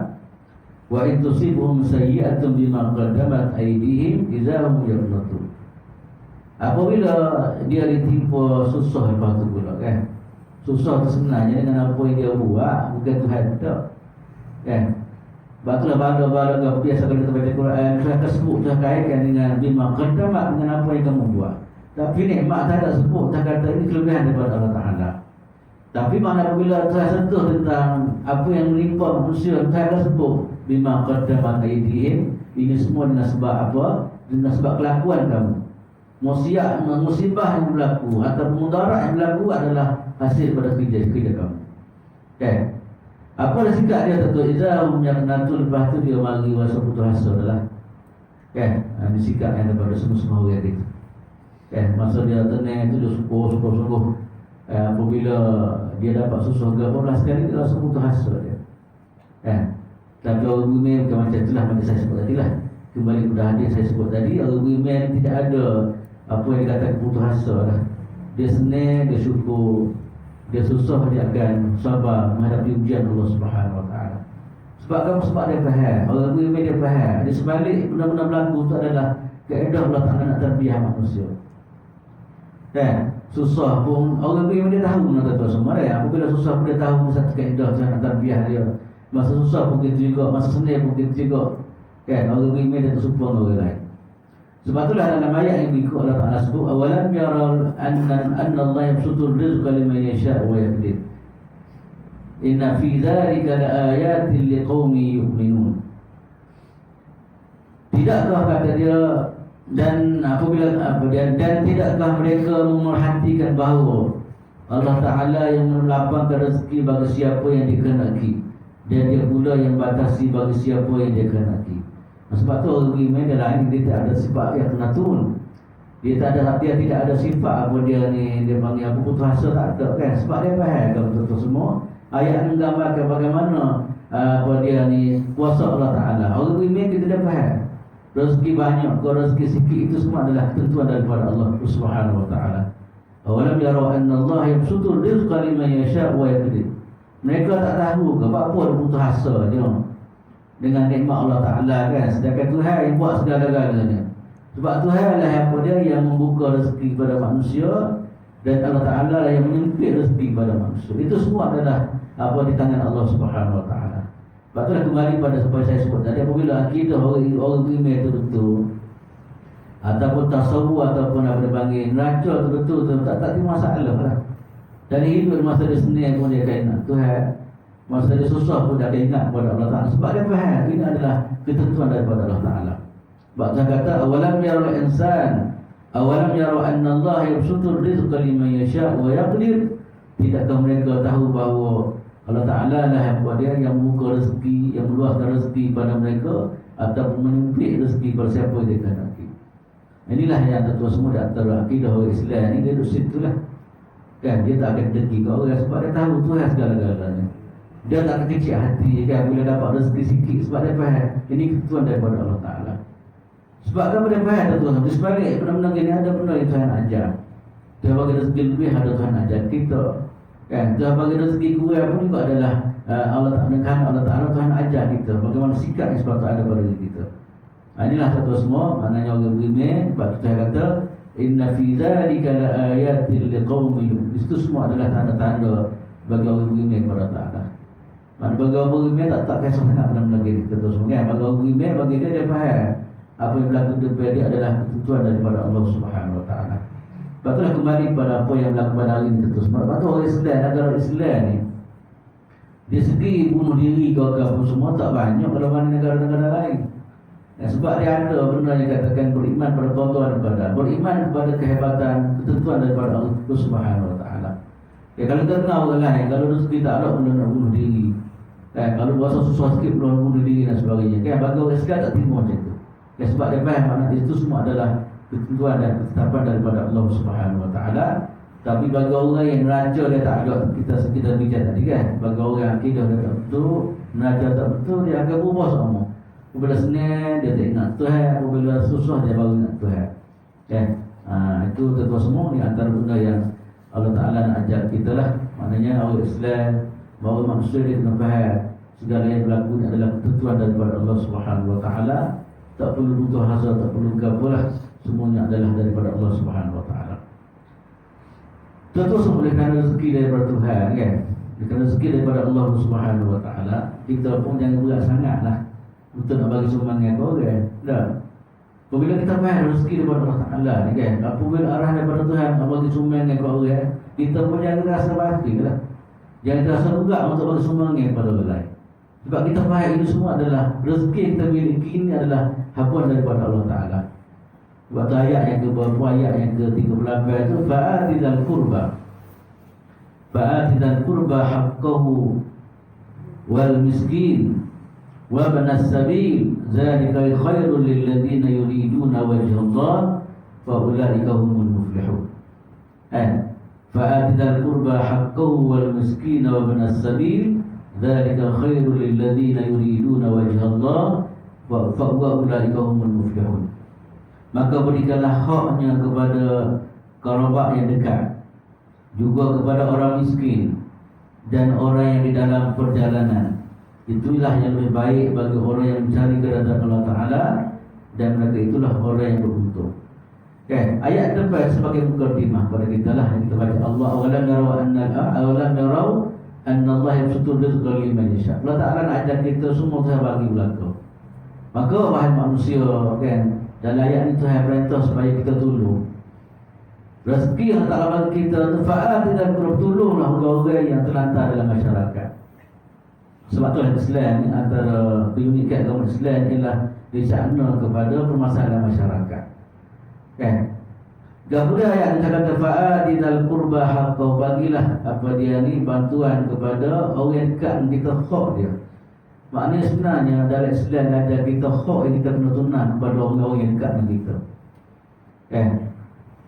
Wa in tusibhum sayyi'atun bima qaddamat aydihim idza hum yaqnatun. Apabila dia ditimpa susah lepas tu pula susah tu sebenarnya dengan apa yang dia buat, bukan Tuhan tak. Batulah bala-bala biasa kalau kita baca Quran, Tuhan tersebut Tuhan kaitkan dengan bima qaddamat, dengan apa yang kamu buat. Tapi nikmat tak ada sebut, tak kata ini kelebihan daripada Allah Ta'ala. Tapi mana apabila Tuhan sentuh tentang apa yang menimpa manusia, Tuhan akan sebut bima qaddamat aydihim, ini semua dengan sebab apa? Dengan sebab kelakuan kamu. Musibah yang berlaku atau mudarat yang berlaku adalah hasil pada kerja kamu. Apa dah sikap dia tentu izahum yang natul, lepas tu dia mari wasa putus asa adalah ini sikap yang daripada semua-semua orang itu. Masa dia tenang itu dia sungguh-sungguh. Apabila dia dapat susah ke apa sekali dia rasa putus asa dia. Tapi orang beriman bukan macam itulah, macam saya sebut tadi lah. Kembali kepada hadis saya sebut tadi, orang beriman tidak ada apa yang dikatakan putus asa lah. Dia senang, dia syukur. Dia susah, dia akan sabar menghadapi ujian Allah Subhanahu Wa Taala. Sebab dia faham, orang beriman dia faham. Di sebalik benda-benda berlaku itu adalah kaedah Allah Ta'ala nak terbiah manusia. Susah pun orang beriman dia tahu nak tahu semua apabila susah pun dia tahu satu kaedah cara nak terbiah dia. Masa susah pun begitu juga, masa senang pun begitu juga. Orang beriman dia tersumpah dengan orang lain. Sebab itulah dalam ayat yang berikut Allah Ta'ala sebut awalam yaral anna Allah yabsutur rizqa liman yasha' wa yaqdir. Inna fi dzalika laayatin liqaumin yu'minun. Tidakkah kata dia dan tidakkah mereka memerhatikan bahawa Allah Ta'ala yang melapangkan rezeki bagi siapa yang dikehendaki dan dia pula yang batasi bagi siapa yang dia kehendaki. Sebab tu orang beriman dia lain, dia tak ada sifat yang penatun. Dia tidak ada sifat apa dia ni, dia panggil apa putus asa, tak ada sebab dia faham kalau betul semua ayat menggambarkan bagaimana apa dia ni kuasa Allah Ta'ala. Orang beriman kita dah faham rezeki banyak ke rezeki sikit itu semua adalah ketentuan daripada Allah Subhanahu Wa Ta'ala. Awalam yarau anna Allah yabsutur rizqa liman yasha' wa yaqdir. Mereka tak tahu ke apa dia putus asa dia dengan nikmat Allah Ta'ala sedangkan Tuhan yang buat segala-galanya. Sebab Tuhan lah yang membuka rezeki kepada manusia dan Allah Ta'ala yang menyempit rezeki kepada manusia. Itu semua adalah apa di tangan Allah Subhanahu Wa Ta'ala. Sebab itulah kembali pada seperti saya sebut tadi, apabila akidah orang beriman itu betul, ataupun tasawuf ataupun apa dipanggil neraca itu betul, tak ada masalah lah. Dan hidup masa dia sendiri pun dia akan ingat Tuhan, masa dia susah pun dia akan ingat kepada Allah Ta'ala. Sebab dia faham ini adalah ketentuan daripada Allah Ta'ala. Sebab saya kata awalam yarul insan awalam yaru anna Allah yabsutur rizqa liman yasha' wa yaqdir. Tidakkah mereka tahu bahawa Allah Ta'ala lah yang yang membuka rezeki, yang meluaskan rezeki pada mereka ataupun menyempit rezeki pada siapa yang dia kehendaki. Inilah yang tentu semua di antara akidah orang Islam ni, dia duduk situ lah kan. Dia tak akan dengki ke orang sebab dia tahu Tuhan segala-galanya. Dia tak akan kecil hati kan bila dapat rezeki sikit, sebab dia faham ini ketentuan daripada Allah Ta'ala. Sebab apa dia faham tuan-tuan, di sebalik benda-benda gini ada benda yang Tuhan ajar. Tuhan bagi rezeki lebih, ada Tuhan ajar kita kan. Tuhan bagi rezeki kurang pun juga adalah Allah Ta'ala Tuhan ajar kita bagaimana sikap yang sepatutnya ada pada diri kita. Inilah satu semua maknanya orang beriman. Sebab Tuhan kata inna fi dzalika laayatil liqaumin yu'minun. Itu semua adalah tanda-tanda bagi orang beriman kepada Ta'ala. Bagi orang beriman tak kisah sangat benda-benda gini kita semua kan. Bagi orang beriman, bagi dia faham apa yang berlaku di depan dia adalah ketentuan daripada Allah Subhanahu Wa Taala. Lepas itulah kembali pada apa yang berlaku pada hari ini terus. Lepas tu orang Islam, negara Islam ni, dia segi bunuh diri ke apa semua tak banyak kalau mana negara-negara lain. Sebab dia ada benda yang katakan beriman pada Tuhan daripada, beriman kepada kehebatan ketentuan daripada Allah Subhanahu Wa Taala. Ya, kalau kita kenal orang lain, kalau rezeki tak ada benda nak bunuh diri. Kalau berasa susah sikit belum bunuh diri dan sebagainya. Bagi orang Islam tak terima macam tu. Sebab dia faham makna itu semua adalah ketentuan dan ketetapan daripada Allah Subhanahu Wa Taala. Tapi bagi orang yang raja dia tak ada, kita bincang tadi kan. Bagi orang akidah dia tak betul, raja tak betul, dia akan berubah semua. Apabila senang dia tak ingat Tuhan, apabila susah dia baru ingat Tuhan. Itu tentu semua di antara benda yang Allah Ta'ala nak ajar kita lah. Maknanya orang Islam, bahawa manusia dia kena faham segala yang berlaku ni adalah ketentuan daripada Allah Subhanahu Wa Taala. Tak perlu butuh hasad, tak perlu gapo lah. Semuanya adalah daripada Allah Subhanahu Wa Taala. Tentu semua oleh kerana rezeki daripada Tuhan kan. Kerana rezeki daripada Allah Subhanahu Wa Taala, kita pun jangan berat sangat lah untuk nak bagi sumbangan ke orang. Dah. Apabila kita faham rezeki daripada Allah Ta'ala ni kan, apabila arah daripada Tuhan nak bagi sumbangan ke orang, kita pun jangan rasa bahagia lah. Jangan rasa berat untuk bagi sumbangan kepada orang lain. Sebab kita faham ini semua adalah rezeki yang kita miliki ini adalah hapuan daripada Allah Ta'ala. Sebab tu ayat yang ke-berapa, ayat yang ke-38 itu fa'atidal kurba. Fa'atidal kurba haqqahu wal miskin wa banas sabil zalika khairul lil ladzina yuriduna wajha Allah fa ulaika humul muflihun. Fa'atidal kurba haqqahu wal miskin wa banas sabil zalika khairul lil ladzina yuriduna wajha Allah fa ulaika humul muflihun. Maka berikanlah haknya kepada kerabat yang dekat, juga kepada orang miskin dan orang yang di dalam perjalanan. Itulah yang lebih baik bagi orang yang mencari keridhaan Allah Ta'ala, dan mereka itulah orang yang beruntung. Ayat depan sebagai mukadimah pada kita lah yang kita baca. Awalam yarau anna Allah yabsutur rizqa liman yasha'. Allah Ta'ala nak ajar kita semua Tuhan bagi belaka. Maka wahai manusia kan, dalam ayat ini Tuhan perintah supaya kita tolong. Rezeki yang Allah Ta'ala bagi kita tefaat dan tolonglah orang-orang yang terlantar dalam masyarakat. Sebab tu Islam ni antara keunikan agama Islam ialah disana kepada permasalahan masyarakat. Kan? Gapulah ayat yang kata fa'adidal qurba haqqahu, bagilah apa dia ni bantuan kepada orang yang dekat kita hak dia. Maknanya sebenarnya dalam Islam ada kita hak yang kita kena tunang kepada orang-orang yang dekat dengan kita. Kan?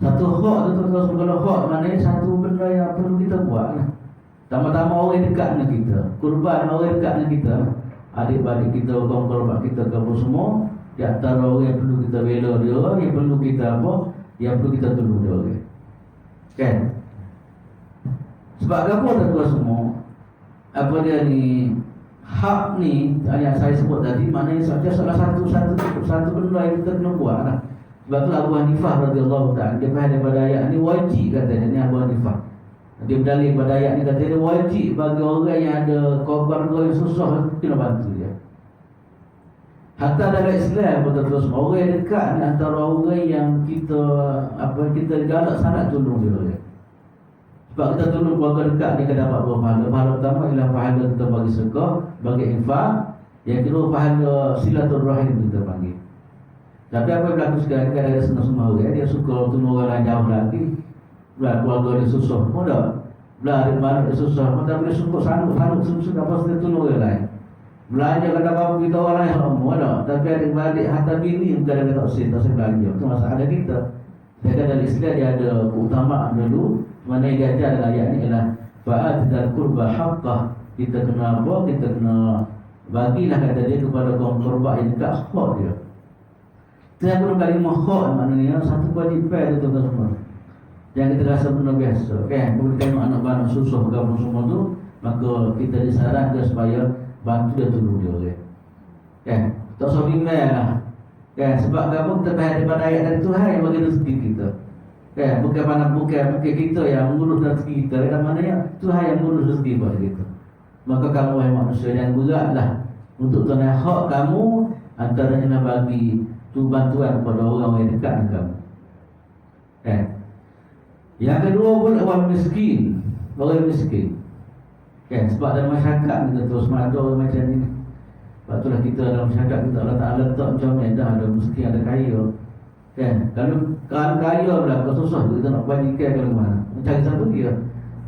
Satu hak tu terus kalau hak maknanya satu benda yang perlu kita buat lah. Tama-tama orang yang dekat dengan kita, kurban orang yang dekat dengan kita, adik-adik kita, kaum kerabat kita, kaum semua, di antara orang yang perlu kita bela dia, yang perlu kita apa, yang perlu kita tolong dia orang. Kan? Sebab apa tuan-tuan semua? Apa dia ni? Hak ni yang saya sebut tadi, maknanya salah satu benda yang kita kena buat lah. Sebab tu Abu Hanifah radhiyallahu ta'ala, dia faham daripada ayat ni wajib katanya ni Abu Hanifah. Dia berdalih pada ayat ni kata dia wajib bagi orang yang ada keluarga yang susah kena bantu dia. Hatta dalam Islam betul-betul semua orang yang dekat ni antara orang yang kita galak sangat tolong dia. Sebab kita tolong keluarga dekat ni kita dapat berpahala. Pahala pertama ialah pahala kita bagi sedekah, bagi infak. Yang kedua pahala silaturahim kita panggil. Tapi apa yang berlaku sekarang kan ada setengah orang dia suka tolong orang lain jauh lagi. Belah keluarga dia susah, mudah. Belah dia balik dia susah, mudah dia suka sanggup susah apa dia tolong orang lain. Belanja kata-kata kita orang lain semua dah. Tapi ada balik harta bini bukan ada tak usah belanja. Itu masalah kita. Saya kata dalam Islam dia ada keutamaan dulu. Mana yang diajar dalam ayat ni ialah fa'at dan qurba haqqah. Kita kena apa? Kita kena bagilah kata dia kepada kaum qurba yang dekat hak dia. Saya guna kalimah hak maknanya satu kewajipan itu tuan semua. Yang kita rasa benda biasa. Kan? Bila tengok anak-anak susah kamu semua tu, maka kita disarankan supaya bantu dia tolong dia orang. Kan? Tak usah bimbang lah. Kan? Sebab kamu kita bayar daripada ayat dari Tuhan yang bagi rezeki kita. Kan? Bukan kita yang mengurus rezeki kita. Kan? Maknanya Tuhan yang mengurus rezeki pada kita. Maka kamu wahai manusia yang beratlah untuk tunai hak kamu, antaranya bagi tu bantuan kepada orang yang dekat dengan kamu. Kan? Yang kedua pun orang miskin. Orang miskin. Kan, sebab dalam masyarakat kita terus ada orang macam ni. Sebab itulah kita dalam masyarakat kita Allah Ta'ala letak macam ni. Dah ada miskin, ada kaya. Kan, kalau kaya pula kau susah kita nak bagikan ke mana. Cari siapa dia.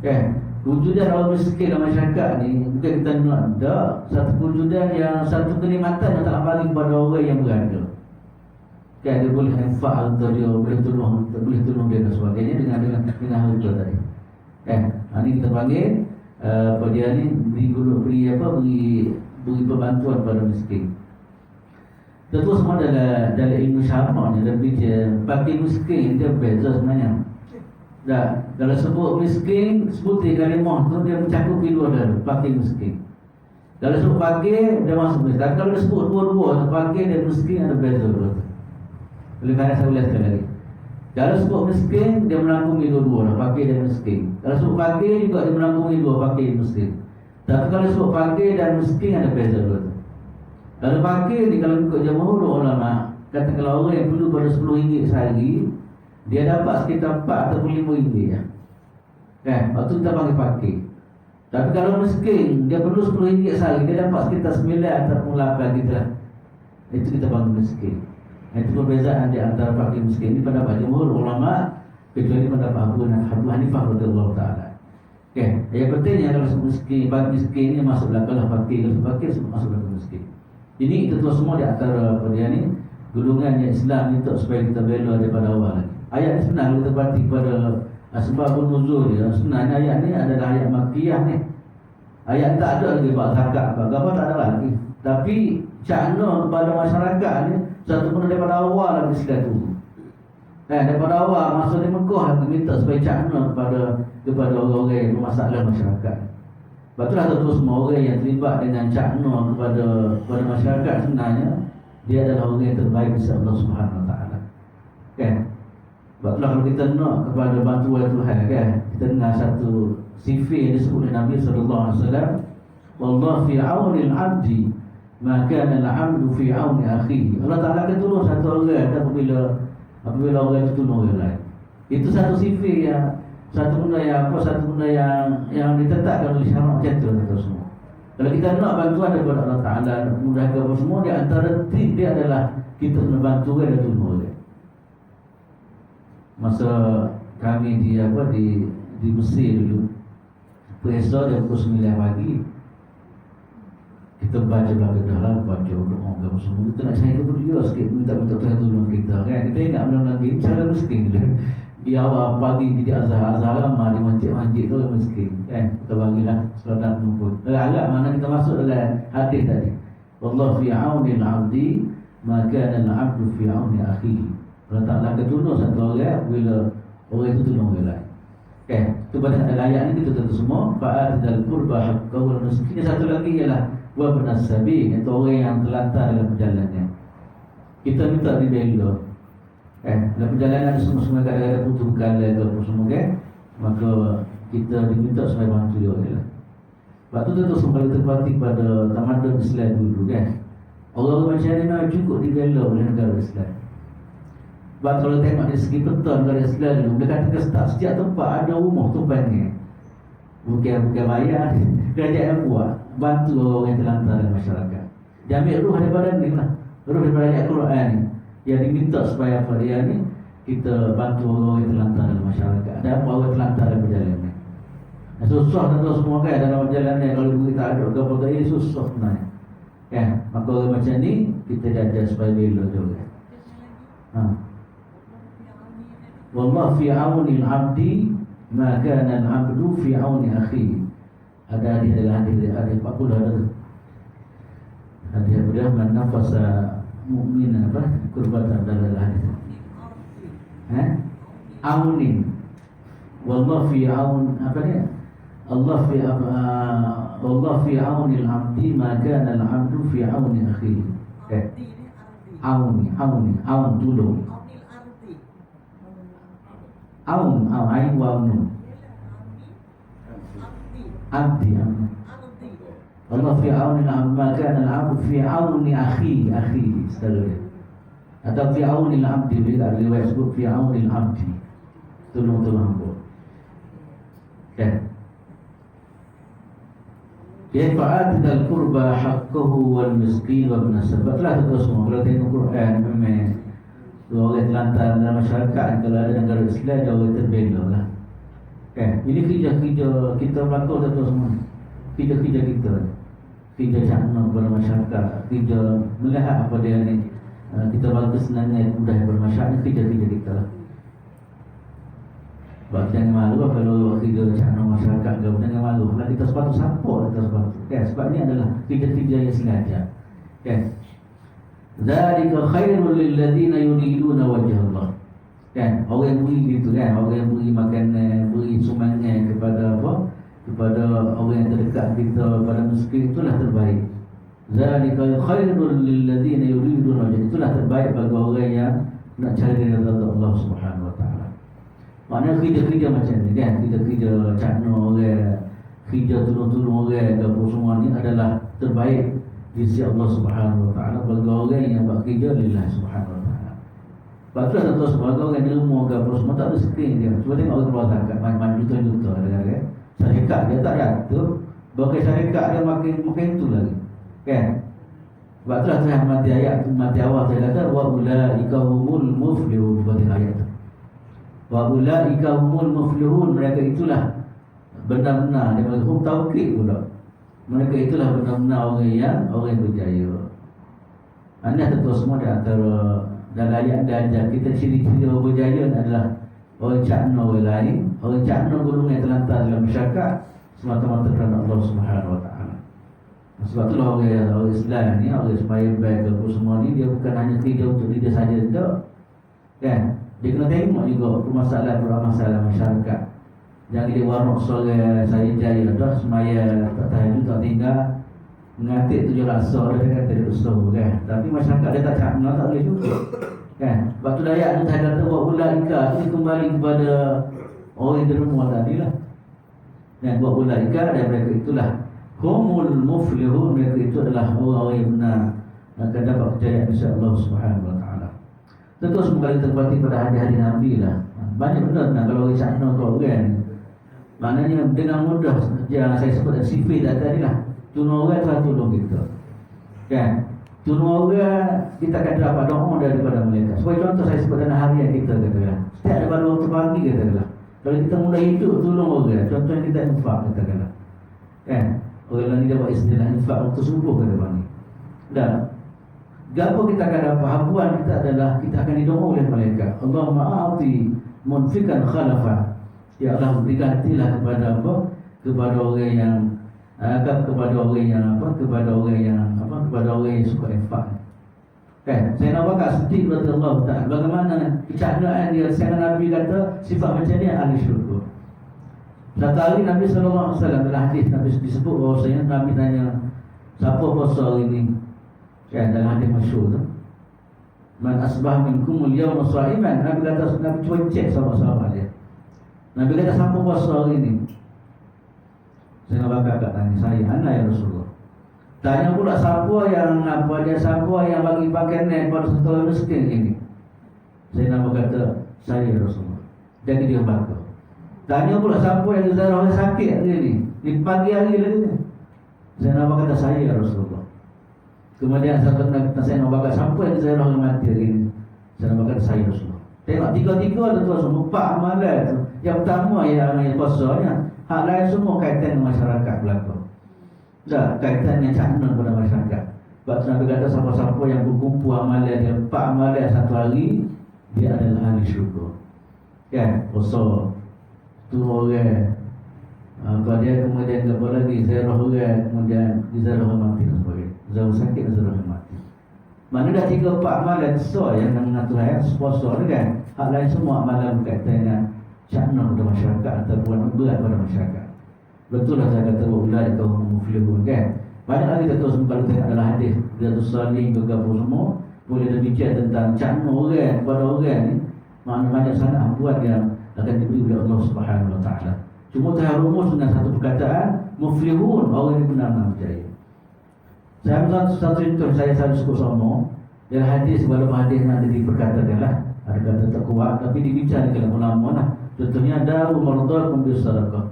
Kan, wujudan orang miskin dalam masyarakat ni bukan kita nak ada. Satu wujudan yang satu kenikmatan yang tak nak bagi kepada orang yang berada. Kan, dia boleh infak harta dia, boleh tolong dia dan sebagainya dengan harta tadi. Kan, ini kita panggil dia ni beri perbantuan pada miskin. Tentu semua dalam ilmu syarah ni lebih dia bagi miskin dia beza sebenarnya. Dah kalau sebut miskin sebut kalimah tu dia mencakupi dua dah bagi miskin. Kalau sebut bagi dia masuk miskin. Tapi kalau sebut dua-dua bagi dan miskin ada beza dua. Oleh kerana saya ulas sekali lagi. Kalau sebut miskin, dia merangkumi dua-dua, fakir dan miskin. Kalau sebut fakir juga dia merangkumi dua, fakir dan miskin. Tapi kalau sebut fakir dan miskin ada beza dua. Kalau fakir ni kalau ikut jamhur ulama, kata kalau orang yang perlu pada RM10 sehari, dia dapat sekitar 4 atau 5 ringgit ya. Kan? Waktu kita panggil fakir. Tapi kalau miskin, dia perlu RM10 sehari, dia dapat sekitar 9 atau 8 gitu lah. Itu kita panggil miskin. Itu perbezaan di antara fakir miskin. Ini pendapat jumhur ulama, kecuali pendapat Abu Hanifah radhiyallahu taala. Okey, yang pentingnya kalau miskin, bagi miskin ini masuk belakanglah fakir, kalau fakir masuk belakang miskin. Ini itu semua di antara dia ni golongan yang Islam itu supaya kita bela daripada awal lagi. Ayat ni senang kita perhati pada asbabun nuzul dia. Sebenarnya ayat ni adalah ayat makkiyah ni. Ayat tak ada lagi bab zakat, bab apa tak ada lagi. Tapi cakna kepada masyarakat ni satu pun daripada awal lagi sekali tu. Daripada awal masa di Mekah aku minta supaya cakna kepada orang-orang yang bermasalah masyarakat. Betullah tentu semua orang yang terlibat dengan cakna kepada masyarakat sebenarnya dia adalah orang yang terbaik di sisi Allah Subhanahu Wa Taala. Kan? Betullah kalau kita nak kepada bantuan Tuhan kan, kita dengar satu sifat yang disebut oleh Nabi sallallahu alaihi wasallam, "Wallahu fi 'auni al-'abdi maka al-'abdu fi 'auni akhihi." Allah Taala akan tolong satu orang apabila orang itu tolong orang lain. Itu satu sifat yang satu benda yang ditetapkan oleh syarak macam tu semua. Kalau kita nak bantuan daripada Allah Taala, mudahkan apa semua, di antara tip dia adalah kita kena bantu orang dan tolong orang. Masa kami di Mesir dulu, esok jam 9 pagi kita baca belakang dalam, baca doa apa semua. Kita nak cari berdua sikit, minta Tuhan tolong kita kan. Kita ingat benda lagi cara miskin dia. Di awal pagi di azhar ramah di masjid tu miskin kan. Kita bagilah solat numpuk. Agak mana kita masuk dalam hadis tadi. Wallahu fi 'auni al-'abdi ma kana al-'abdu fi 'auni akhihi. Allah Taala akan tolong satu orang bila orang itu tolong orang lain. Kan? Itu pada ayat ni kita tentu semua fa'at dal qurba haqqahu wal miskin. Satu lagi ialah wa benas sabi, itu orang yang terlantar dalam perjalanannya. Kita minta dibela. Dalam perjalanan semua kadang-kadang butuh bekal ke apa semua kan. Maka kita diminta supaya bantu dia lah. Sebab tu terus kembali terpati pada tamadun Islam dulu kan. Orang macam ni memang cukup dibela oleh negara Islam. Sebab kalau tengok dari segi peta negara Islam dulu, dia kata start setiap tempat ada rumah tumpang ni. Bukan bayar, kerajaan yang buat bantu orang yang terlantar dalam masyarakat. Dia ambil ruh daripada ni lah, ruh daripada ayat Quran ni yang diminta supaya apa dia ni, kita bantu orang yang terlantar dalam masyarakat. Ada apa orang terlantar dalam perjalanan ni. Susah tentu semua kan dalam perjalanan ni. Kalau kita ada apa ini susah sebenarnya kan. Maka orang macam ni kita jaga supaya bela juga. Wallah fi auni al-abdi ma kana al-abdu fi auni akhihi. Ada hadis adalah hadis 40 ada tu. Hadis dia man nafasa mu'minan apa kurbatan dalam hadis. Auni. Wallah fi aun apa dia? Allah fi auni al-abdi ma kana al-abdu fi auni akhihi. Auni tolong. Aun ain wa nun. Abdi. Allah fi auni al-abdi ma kana al-abdu fi auni akhi saudara dia. Atau fi auni al-abdi bila riwayat sebut fi auni al-abdi. Tolong hamba. Kan? Ya'fa'at al-qurba haqqahu wal miskin wa ibn as-sabatlah itu semua. Kalau tengok Quran memang orang terlantar dalam masyarakat, kalau ada negara Islam dia orang terbela lah. Kan? Ini kerja-kerja kita berlaku satu semua. Kerja-kerja kerja cakna kepada masyarakat, kerja melihat apa dia ni, kita bagus sebenarnya mudah kepada masyarakat, kerja-kerja kita lah. Sebab jangan malu lah kalau kerja cakna masyarakat ke, jangan malu lah, kita sepatut support, kita sepatut kan? Sebab ini adalah kerja-kerja yang sengaja kan? Dzalika khairul lil ladzina yuriduna wajha Allah. Kan? Orang yang beri gitu kan, orang yang beri makanan, beri sumbangan kepada apa? Kepada orang yang terdekat kita, pada miskin, itulah terbaik. Dzalika khairul lil ladzina yuriduna wajha. Itulah terbaik bagi orang yang nak cari redha Allah Subhanahu wa taala. Maknanya kerja-kerja macam ni kan, kerja-kerja cakna orang, kerja tolong-tolong orang, apa semua ni adalah terbaik di sisi Allah Subhanahu wa taala bagi orang yang buat kerja lillah Subhanahu wa taala. Patut tentu sebagai orang yang ilmu ke apa semua tak ada skrin dia. Cuba tengok orang keluar zakat main juta-juta kan. Syarikat dia tak jatuh, bahkan syarikat dia makin tu lagi. Kan? Sebab itulah Tuhan mati awal saya kata wa ulaika humul muflihun pada ayat tu. Wa ulaika humul muflihun, mereka itulah benar-benar dia hum taukid pula. Mereka itulah benar-benar orang yang berjaya. Anda tentu semua di antara dalam ayat dan kita ciri-ciri orang berjaya adalah orang cakna orang lain, orang cakna golongan yang terlantar dalam masyarakat semata-mata kerana Allah Subhanahu wa taala. Sebab itulah orang Islam ni, orang sembahyang baik ke semua ni, dia bukan hanya kerja untuk diri saja tak. Kan? Dia kena tengok juga masalah masyarakat. Jangan dia warok sore saya jaya dah semaya tak tahajud tak tinggal mengatik 7 rasa dia kata dia usaha kan. Tapi masyarakat dia tak cakna tak boleh juga. Kan? Sebab tu ayat tu Tuhan kata wa ulaika, ini kembali kepada orang yang derma tadi lah. Dan wa ulaika, dan mereka itulah humul muflihun, mereka itu adalah orang-orang yang benar akan dapat kejayaan insya-Allah Subhanahu wa taala. Tentu kembali terpati pada hadis-hadis Nabi lah. Banyak benar kalau orang cakna kau orang ni. Maknanya dengan mudah yang saya sebut sifat tadi lah, tolong orang telah tolong kita kan. Tolong orang kita akan dapat doa daripada mereka. Sebagai contoh saya sebut dalam harian kita katakan, setiap ada pada waktu pagi katakanlah, kalau kita mula hidup tolong orang, contohnya kita infak katakanlah kan. Orang lain dia buat istilah infak waktu subuh katakan ni. Dan gapo kita akan dapat habuan kita adalah kita akan didoa oleh malaikat. Allahumma a'ti munfikan khalafa. Ya Allah, bergantilah kepada apa? Kepada orang yang kepada orang yang suka infak. Kan? Saya nak bakar sedih kepada Allah Ta'ala. Bagaimana kecaknaan dia, saya Nabi kata sifat macam ni ahli syurga. Satu hari Nabi SAW dalam hadis Nabi disebut bahawasanya Nabi tanya, siapa puasa hari ni? Kan, dalam hadis masyhur tu, man asbah minkumul yawma sha'iman. Nabi kata, Nabi cuba cek sahabat-sahabat dia. Nabi kata, siapa puasa hari ni? Saya bakal kat tanya saya, ana ya Rasulullah. Tanya pula siapa yang bagi pakaian ni pada satu miskin ini. Saya nak berkata, saya ya Rasulullah. Jadi dia bakal. Tanya pula siapa yang zarah sakit hari ni. Di pagi hari lagi ni. Saya nak berkata, saya ya Rasulullah. Kemudian saya nak berkata, siapa yang zarah mati hari ni. Saya nak berkata, saya ya Rasulullah. Tengok tiga-tiga tu tuan semua 4 amalan tu. Yang pertama yang kuasanya, hak lain semua kaitan dengan masyarakat belakang. Dah kaitannya cakna pada masyarakat. Sebab tu Nabi kata siapa-siapa yang berkumpul amalan dia 4 amalan satu hari, dia adalah ahli syurga. Kan? Puasa tu orang dia kemudian apa lagi zarah orang, kemudian zarah mati dan sebagainya. Zarah sakit dan zarah mati. Mana dah 3-4 amalan sesuai yang dengan Tuhan puasa ni kan. Hak lain semua amalan berkaitan dengan cakna pada masyarakat ataupun berat pada masyarakat. Betul lah saya kata ulai kau muflihun kan. Banyak lagi kita tahu kalau tengok dalam hadis Riyadhus Shalihin bergabung semua boleh berbicara tentang cakna orang kepada orang ni. Maknanya banyak sangat buat yang akan diberi oleh Allah Subhanahu Wa Taala. Cuma saya rumus dengan satu perkataan muflihun, orang yang benar-benar berjaya. Saya ambil satu contoh saya selalu sebut sama. Dalam hadis walaupun hadis nanti diperkatakanlah ada kata tak kuat tapi dibicarakan ulama lah. Contohnya dawu mardakum bis sadaqah.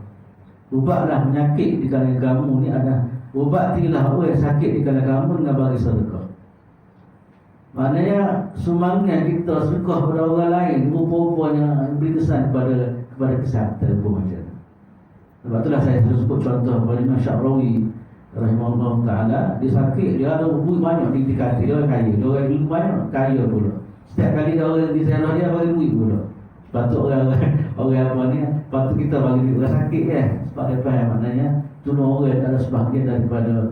Ubatlah penyakit di kalangan kamu ni ada. Ubatilah orang sakit di kalangan kamu dengan bagi sedekah. Maknanya sumbangan kita sedekah pada orang lain rupa-rupanya beri kesan kepada kesihatan pun macam tu. Sebab itulah saya terus sebut contoh pada Imam Sya'rawi rahimahullah ta'ala. Dia sakit, dia ada duit banyak di kata dia orang kaya. Dia orang duit banyak, kaya pula. Setiap kali dia orang di sana dia bagi duit pula. Patut orang apa ni, patut kita bagi duit orang sakit kan. Sebab dia faham maknanya tolong orang adalah sebahagian daripada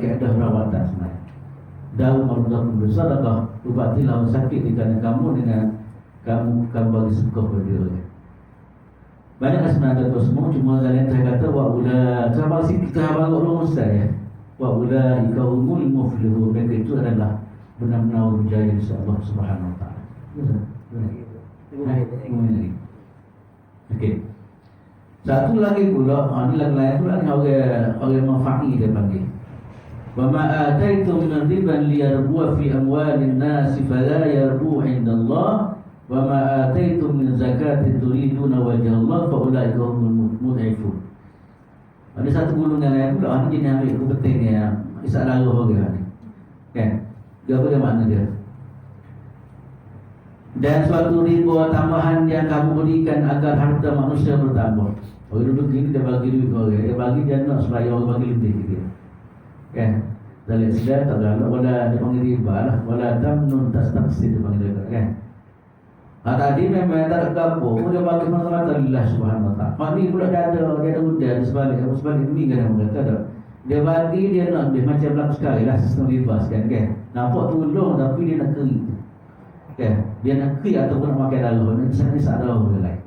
kaedah perawatan sebenarnya. Dawu mardakum bisadaqah, ubatilah orang sakit di kalangan kamu dengan kamu bagi sedekah kepada dia. Banyak sebenarnya tu semua, cuma kalian saya kata wa ula sahabat sikit sahabat rumus saya. Wa ula ikahumul muflihun, mereka itu adalah benar-benar berjaya insya-Allah Subhanahu Wa Taala. Okey. Satu lagi pula, ini lain pula ni orang mafa'i dia panggil. Wa ma ataitum min riban liyarbu fi amwalin nas fala yarbu 'inda Allah wa ma ataitum min zakatin turiduna wajha Allah fa ulaika humul mud'ifun. Ada satu golongan lain pula ni jenis ambil kepenting dia isap laruh orang ni. Kan? Dia apa dia makna dia? Dan suatu riba tambahan yang kamu berikan agar harta manusia bertambah. Orang duduk gini dia bagi duit ke orang. Dia bagi dia nak supaya orang bagi lebih ke dia. Kan? Dalam Islam tak ada wala dia panggil riba lah. Wala tamnun tastaksid dia panggil dia kan. Tadi memang tak ada gabung. Dia bagi masalah Allah Subhanahu Wa Taala. Mak ni pula dia ada udang sebalik ni kan orang kata tak. Dia bagi dia nak lebih macam berlaku sekali lah sistem riba kan kan. Nampak tolong tapi dia nak keri. Kan? Dia nak keri ataupun nak makan darah. Ini kisah darah orang lain.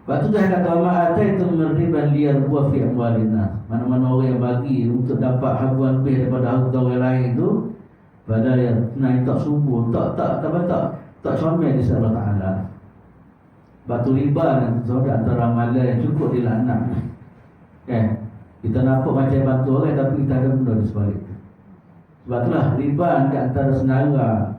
Sebab tu saya kata ma'ata itu meriban liar buah fi amwalin nas. Mana-mana orang yang bagi untuk dapat habuan lebih daripada harta orang lain itu pada yang naik tak subuh, tak comel di sisi Allah Ta'ala. Batu riba nanti saudara antara amalan yang cukup dilaknat. Kan? Kita nampak macam bantu orang tapi kita ada benda di sebalik itu. Sebab itulah riba di antara senara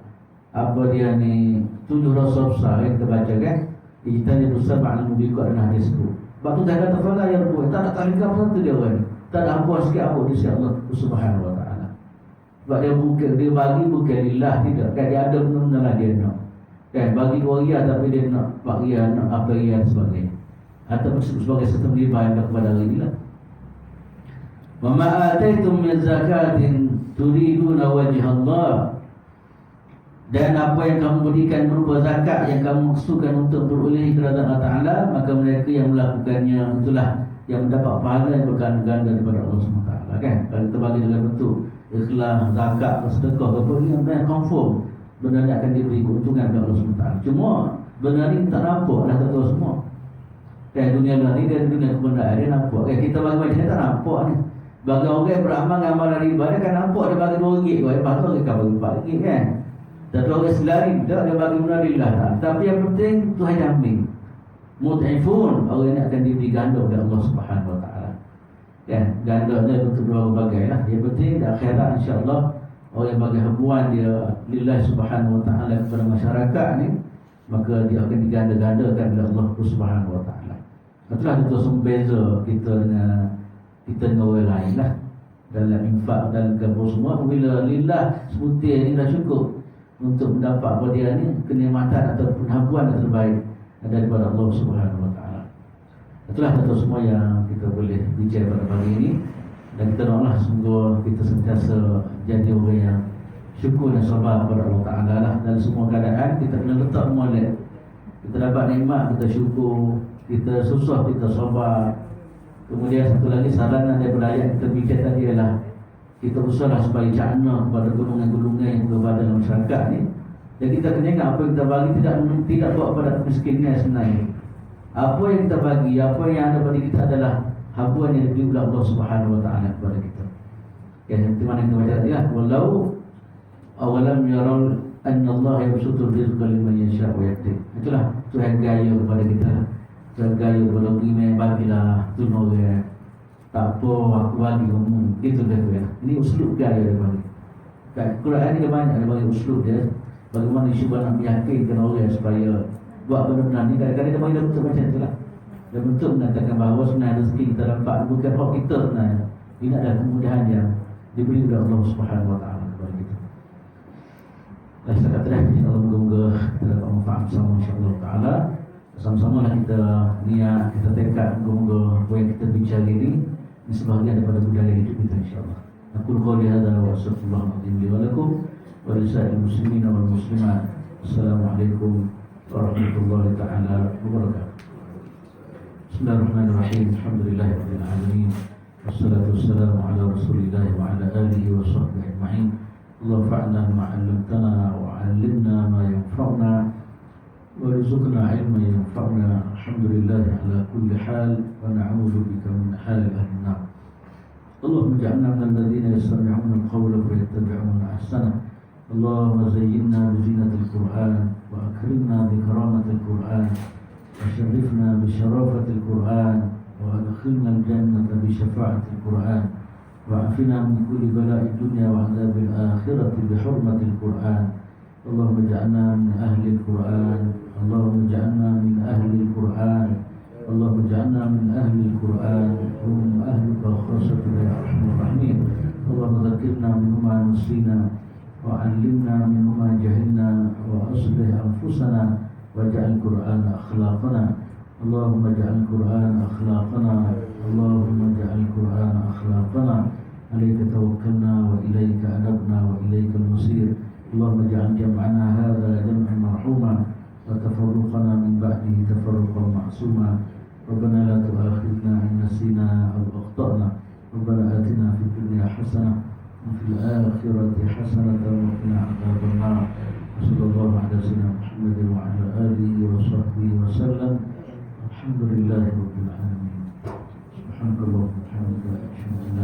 apa dia ni 7 dosa besar yang kita baca kan. Kita ni besar makna mubiqah dan hadis itu. Sebab tu dah kata fala ya rabbu, tak nak talikam satu dia orang ni. Tak nak ampun sikit apa di sisi Allah Subhanahu Wa Taala. Sebab dia bagi bukan lillah tidak. Kan dia ada benda lah dia nak. Kan bagi 2 riyal tapi dia nak 4 riyal, nak apa riyal sebagainya. Ataupun sebagai satu riba yang kepada hari inilah. Wa ma ataitum min zakatin turiduna wajha Allah. Dan apa yang kamu berikan berupa zakat yang kamu maksudkan untuk beroleh kerajaan Allah Ta'ala, maka mereka yang melakukannya itulah yang mendapat pahala yang berganda-ganda daripada Allah SWT kan. Kalau kita bagi dalam bentuk ikhlas, zakat, sedekah apa ni yang confirm benda ni akan diberi keuntungan oleh Allah SWT. Cuma benda ni tak nampak dah tahu semua kan. Dunia ni dan dunia kebenaran dia nampak kan. Kita bagi macam ni tak nampak ni. Bagi orang yang beramal amalan riba dia kan nampak dia bagi RM2 kau lepas tu dia akan bagi RM4 kan. Tapi orang selari tak dia bagi munadillah tak. Tapi yang penting Tuhan jamin mud'ifun, orang ini akan diberi ganda oleh Allah Subhanahu Wa Taala. gandanya untuk berbagai lah. Yang penting di akhirat insya-Allah orang yang bagi habuan dia lillah subhanahu wa ta'ala kepada masyarakat ni, maka dia akan diganda-gandakan oleh Allah subhanahu wa ta'ala. Itulah itu sembeza kita dengan orang lain lah. Dalam infak, dalam kabur semua, bila lillah sebutir ni dah cukup untuk mendapat apa dia ni, kenikmatan ataupun habuan yang terbaik daripada Allah subhanahu wa ta'ala. Itulah itu semua yang kita boleh bicara pada pagi ini. Dan kita doalah semoga kita sentiasa jadi orang yang syukur dan sabar kepada Allah Ta'ala lah. Dalam semua keadaan kita kena letak molek. Kita dapat nikmat, kita syukur. Kita susah, kita sabar. Kemudian satu lagi saranan daripada ayat kita bincang tadi ialah kita usahlah supaya cakna kepada golongan-golongan yang berada dalam masyarakat ni. Jadi kita kena ingat apa yang kita bagi tidak bawa pada kemiskinan sebenarnya. Apa yang kita bagi, apa yang ada pada kita adalah habuan yang diberi oleh Allah Subhanahu wa taala kepada kita. Yang mana kita baca tadi lah, walau awalam yarau anna Allah yabsutu rizqa liman yasha wa yaqdir. Itulah Tuhan gaya kepada kita. Tuhan gaya kepada kita, bagilah tunur dia. Tak apa aku bagi kamu, gitu dah tu ya. Ini uslub gaya dia bagi. Kat Quran ni dia banyak dia bagi uslub dia. Bagaimana isu nak meyakinkan orang supaya buat benar-benar ni. Kadang-kadang dia bagi dalam bentuk macam tu lah. Dan bentuk mengatakan bahawa sebenarnya rezeki kita dapat bukan hak kita sebenarnya. Ini adalah kemudahan yang diberi oleh Allah Subhanahu wa taala kepada kita. Dan setakat tadi insya-Allah moga-moga kita dapat manfaat bersama insya-Allah taala. Sama-sama lah kita niat, kita tekad moga-moga apa yang kita bincang ini sebahagian daripada budaya hidup kita insya-Allah. Aku qouli hadza wa astaghfirullahaladzim li wa lakum wa lisa'il muslimin wal muslimat. Assalamualaikum warahmatullahi taala wabarakatuh. Bismillahirrahmanirrahim. Alhamdulillahirabbil alamin. Wassalatu wassalamu ala Rasulillah wa ala alihi wa sahbihi ajma'in. Allahumma fa'alna ma 'allamtana wa 'allimna ma yanfa'una warzuqna 'ilman yanfa'una. Alhamdulillah ala kulli hal wa na'udzu bika min hali ahli nar. Allahumma ij'alna minal ladzina yastami'una al-qawla fayattabi'una ahsana. Allahumma zayyinna bi zinatil Qur'an wa akrimna bi karamatil Qur'an. وشرفنا بشرافة القرآن وأدخلنا الجنة بشفاعة القرآن وعافنا من كل بلاء الدنيا وعذاب الآخرة بحرمة القرآن. اللهم اجعلنا من أهل القرآن. اللهم اجعلنا من أهل القرآن. اللهم اجعلنا من أهل القرآن هم أهلك وخاصتك يا أرحم الراحمين. اللهم ذكرنا منهما نسينا وعلمنا منهما جهلنا وأصلح أنفسنا واجعل القرآن أخلاقنا. اللهم اجعل القرآن أخلاقنا. اللهم اجعل القرآن أخلاقنا. عليك توكلنا وإليك أنبنا وإليك المصير. اللهم اجعل جمعنا هذا جمعا مرحوما وتفرقنا من بعده تفرقا معصوما. ربنا لا تؤاخذنا إن نسينا أو أخطأنا. ربنا آتنا في الدنيا حسنة وفي الآخرة حسنة وقنا عذاب النار. صلى الله على سيدنا محمد وعلى آله وصحبه وسلم. الحمد لله رب العالمين. سبحانك اللهم وبحمدك أشهد أن